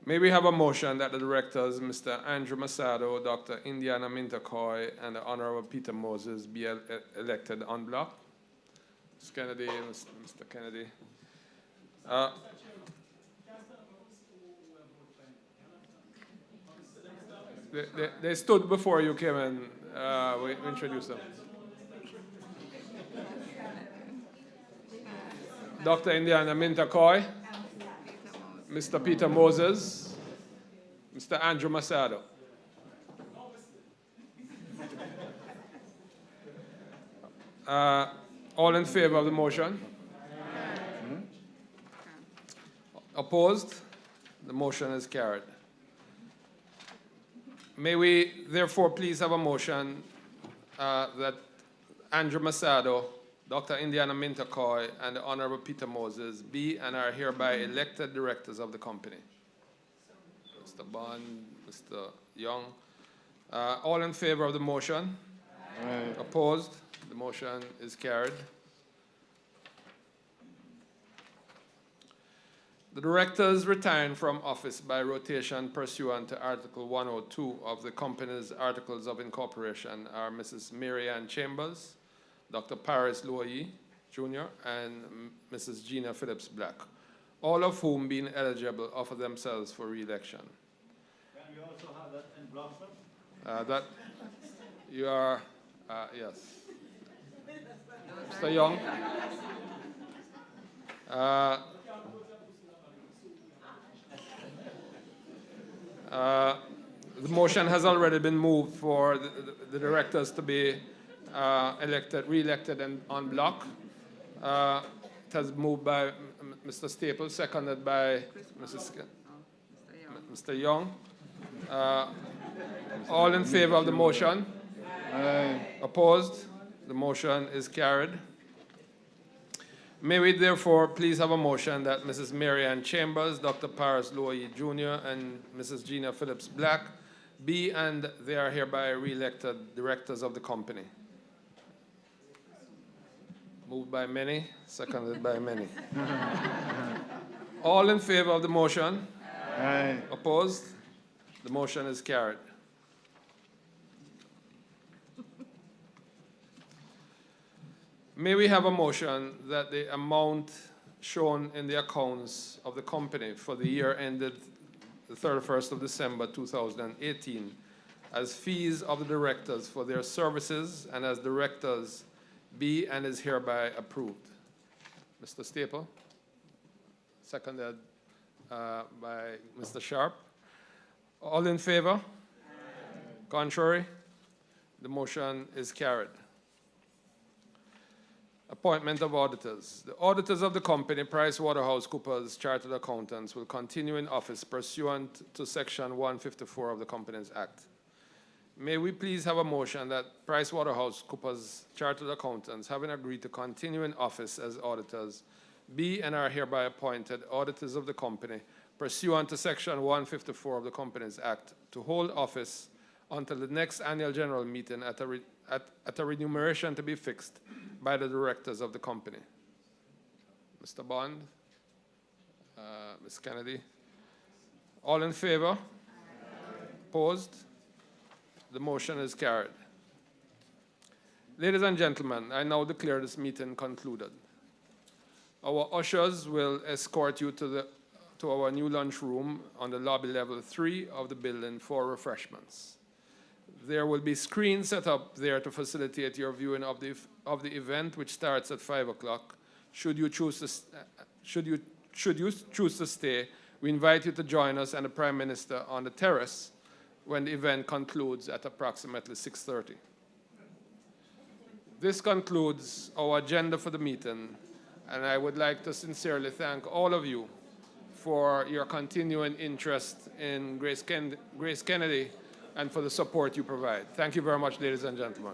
May we have a motion that the directors, Mr. Andrew Masado, Dr. Indiana Mintakoy, and the Honorable Peter Moses be elected en bloc? Ms. Kennedy, Mr. Kennedy. They stood before you came in. We introduced them. Dr. Indiana Mintakoy, Mr. Peter Moses, Mr. Andrew Masado. All in favor of the motion? Opposed? The motion is carried. May we therefore please have a motion that Andrew Masado, Dr. Indiana Mintakoy, and the Honorable Peter Moses be and are hereby elected directors of the company. Mr. Bond, Mr. Young. All in favor of the motion? Aye. Opposed? The motion is carried. The directors retiring from office by rotation pursuant to Article 102 of the company's Articles of Incorporation are Mrs. Mary Ann Chambers, Dr. Paris Loyi, Jr., and Mrs. Gina Phillips Black, all of whom, being eligible, offer themselves for re-election. Can we also have that en bloc, sir? That you are, yes. Mr. Young. The motion has already been moved for the directors to be re-elected and en bloc. It has moved by Mr. Staples, seconded by Mr. Young. All in favor of the motion? Aye. Opposed? The motion is carried. May we therefore please have a motion that Mrs. Mary Ann Chambers, Dr. Paris Loyi Jr., and Mrs. Gina Phillips Black be and they are hereby re-elected directors of the company. Moved by many, seconded by many. All in favor of the motion? Aye. Opposed? The motion is carried. May we have a motion that the amount shown in the accounts of the company for the year ended the 31st of December 2018 as fees of the directors for their services and as directors be and is hereby approved. Mr. Staple, seconded by Mr. Sharp. All in favor? Contrary? The motion is carried. Appointment of auditors. The auditors of the company, PricewaterhouseCoopers Chartered Accountants, will continue in office pursuant to Section 154 of the Companies Act. May we please have a motion that PricewaterhouseCoopers Chartered Accountants, having agreed to continue in office as auditors, be and are hereby appointed auditors of the company pursuant to Section 154 of the Companies Act to hold office until the next annual general meeting at a remuneration to be fixed by the directors of the company. Mr. Bond, Ms. Kennedy. All in favor? Opposed? The motion is carried. Ladies and gentlemen, I now declare this meeting concluded. Our ushers will escort you to our new lunchroom on the lobby level 3 of the building for refreshments. There will be screens set up there to facilitate your viewing of the event, which starts at 5 o'clock. Should you choose to stay, we invite you to join us and the Prime Minister on the terrace when the event concludes at approximately 6:30. This concludes our agenda for the meeting, and I would like to sincerely thank all of you for your continuing interest in Grace Kennedy and for the support you provide. Thank you very much, ladies and gentlemen.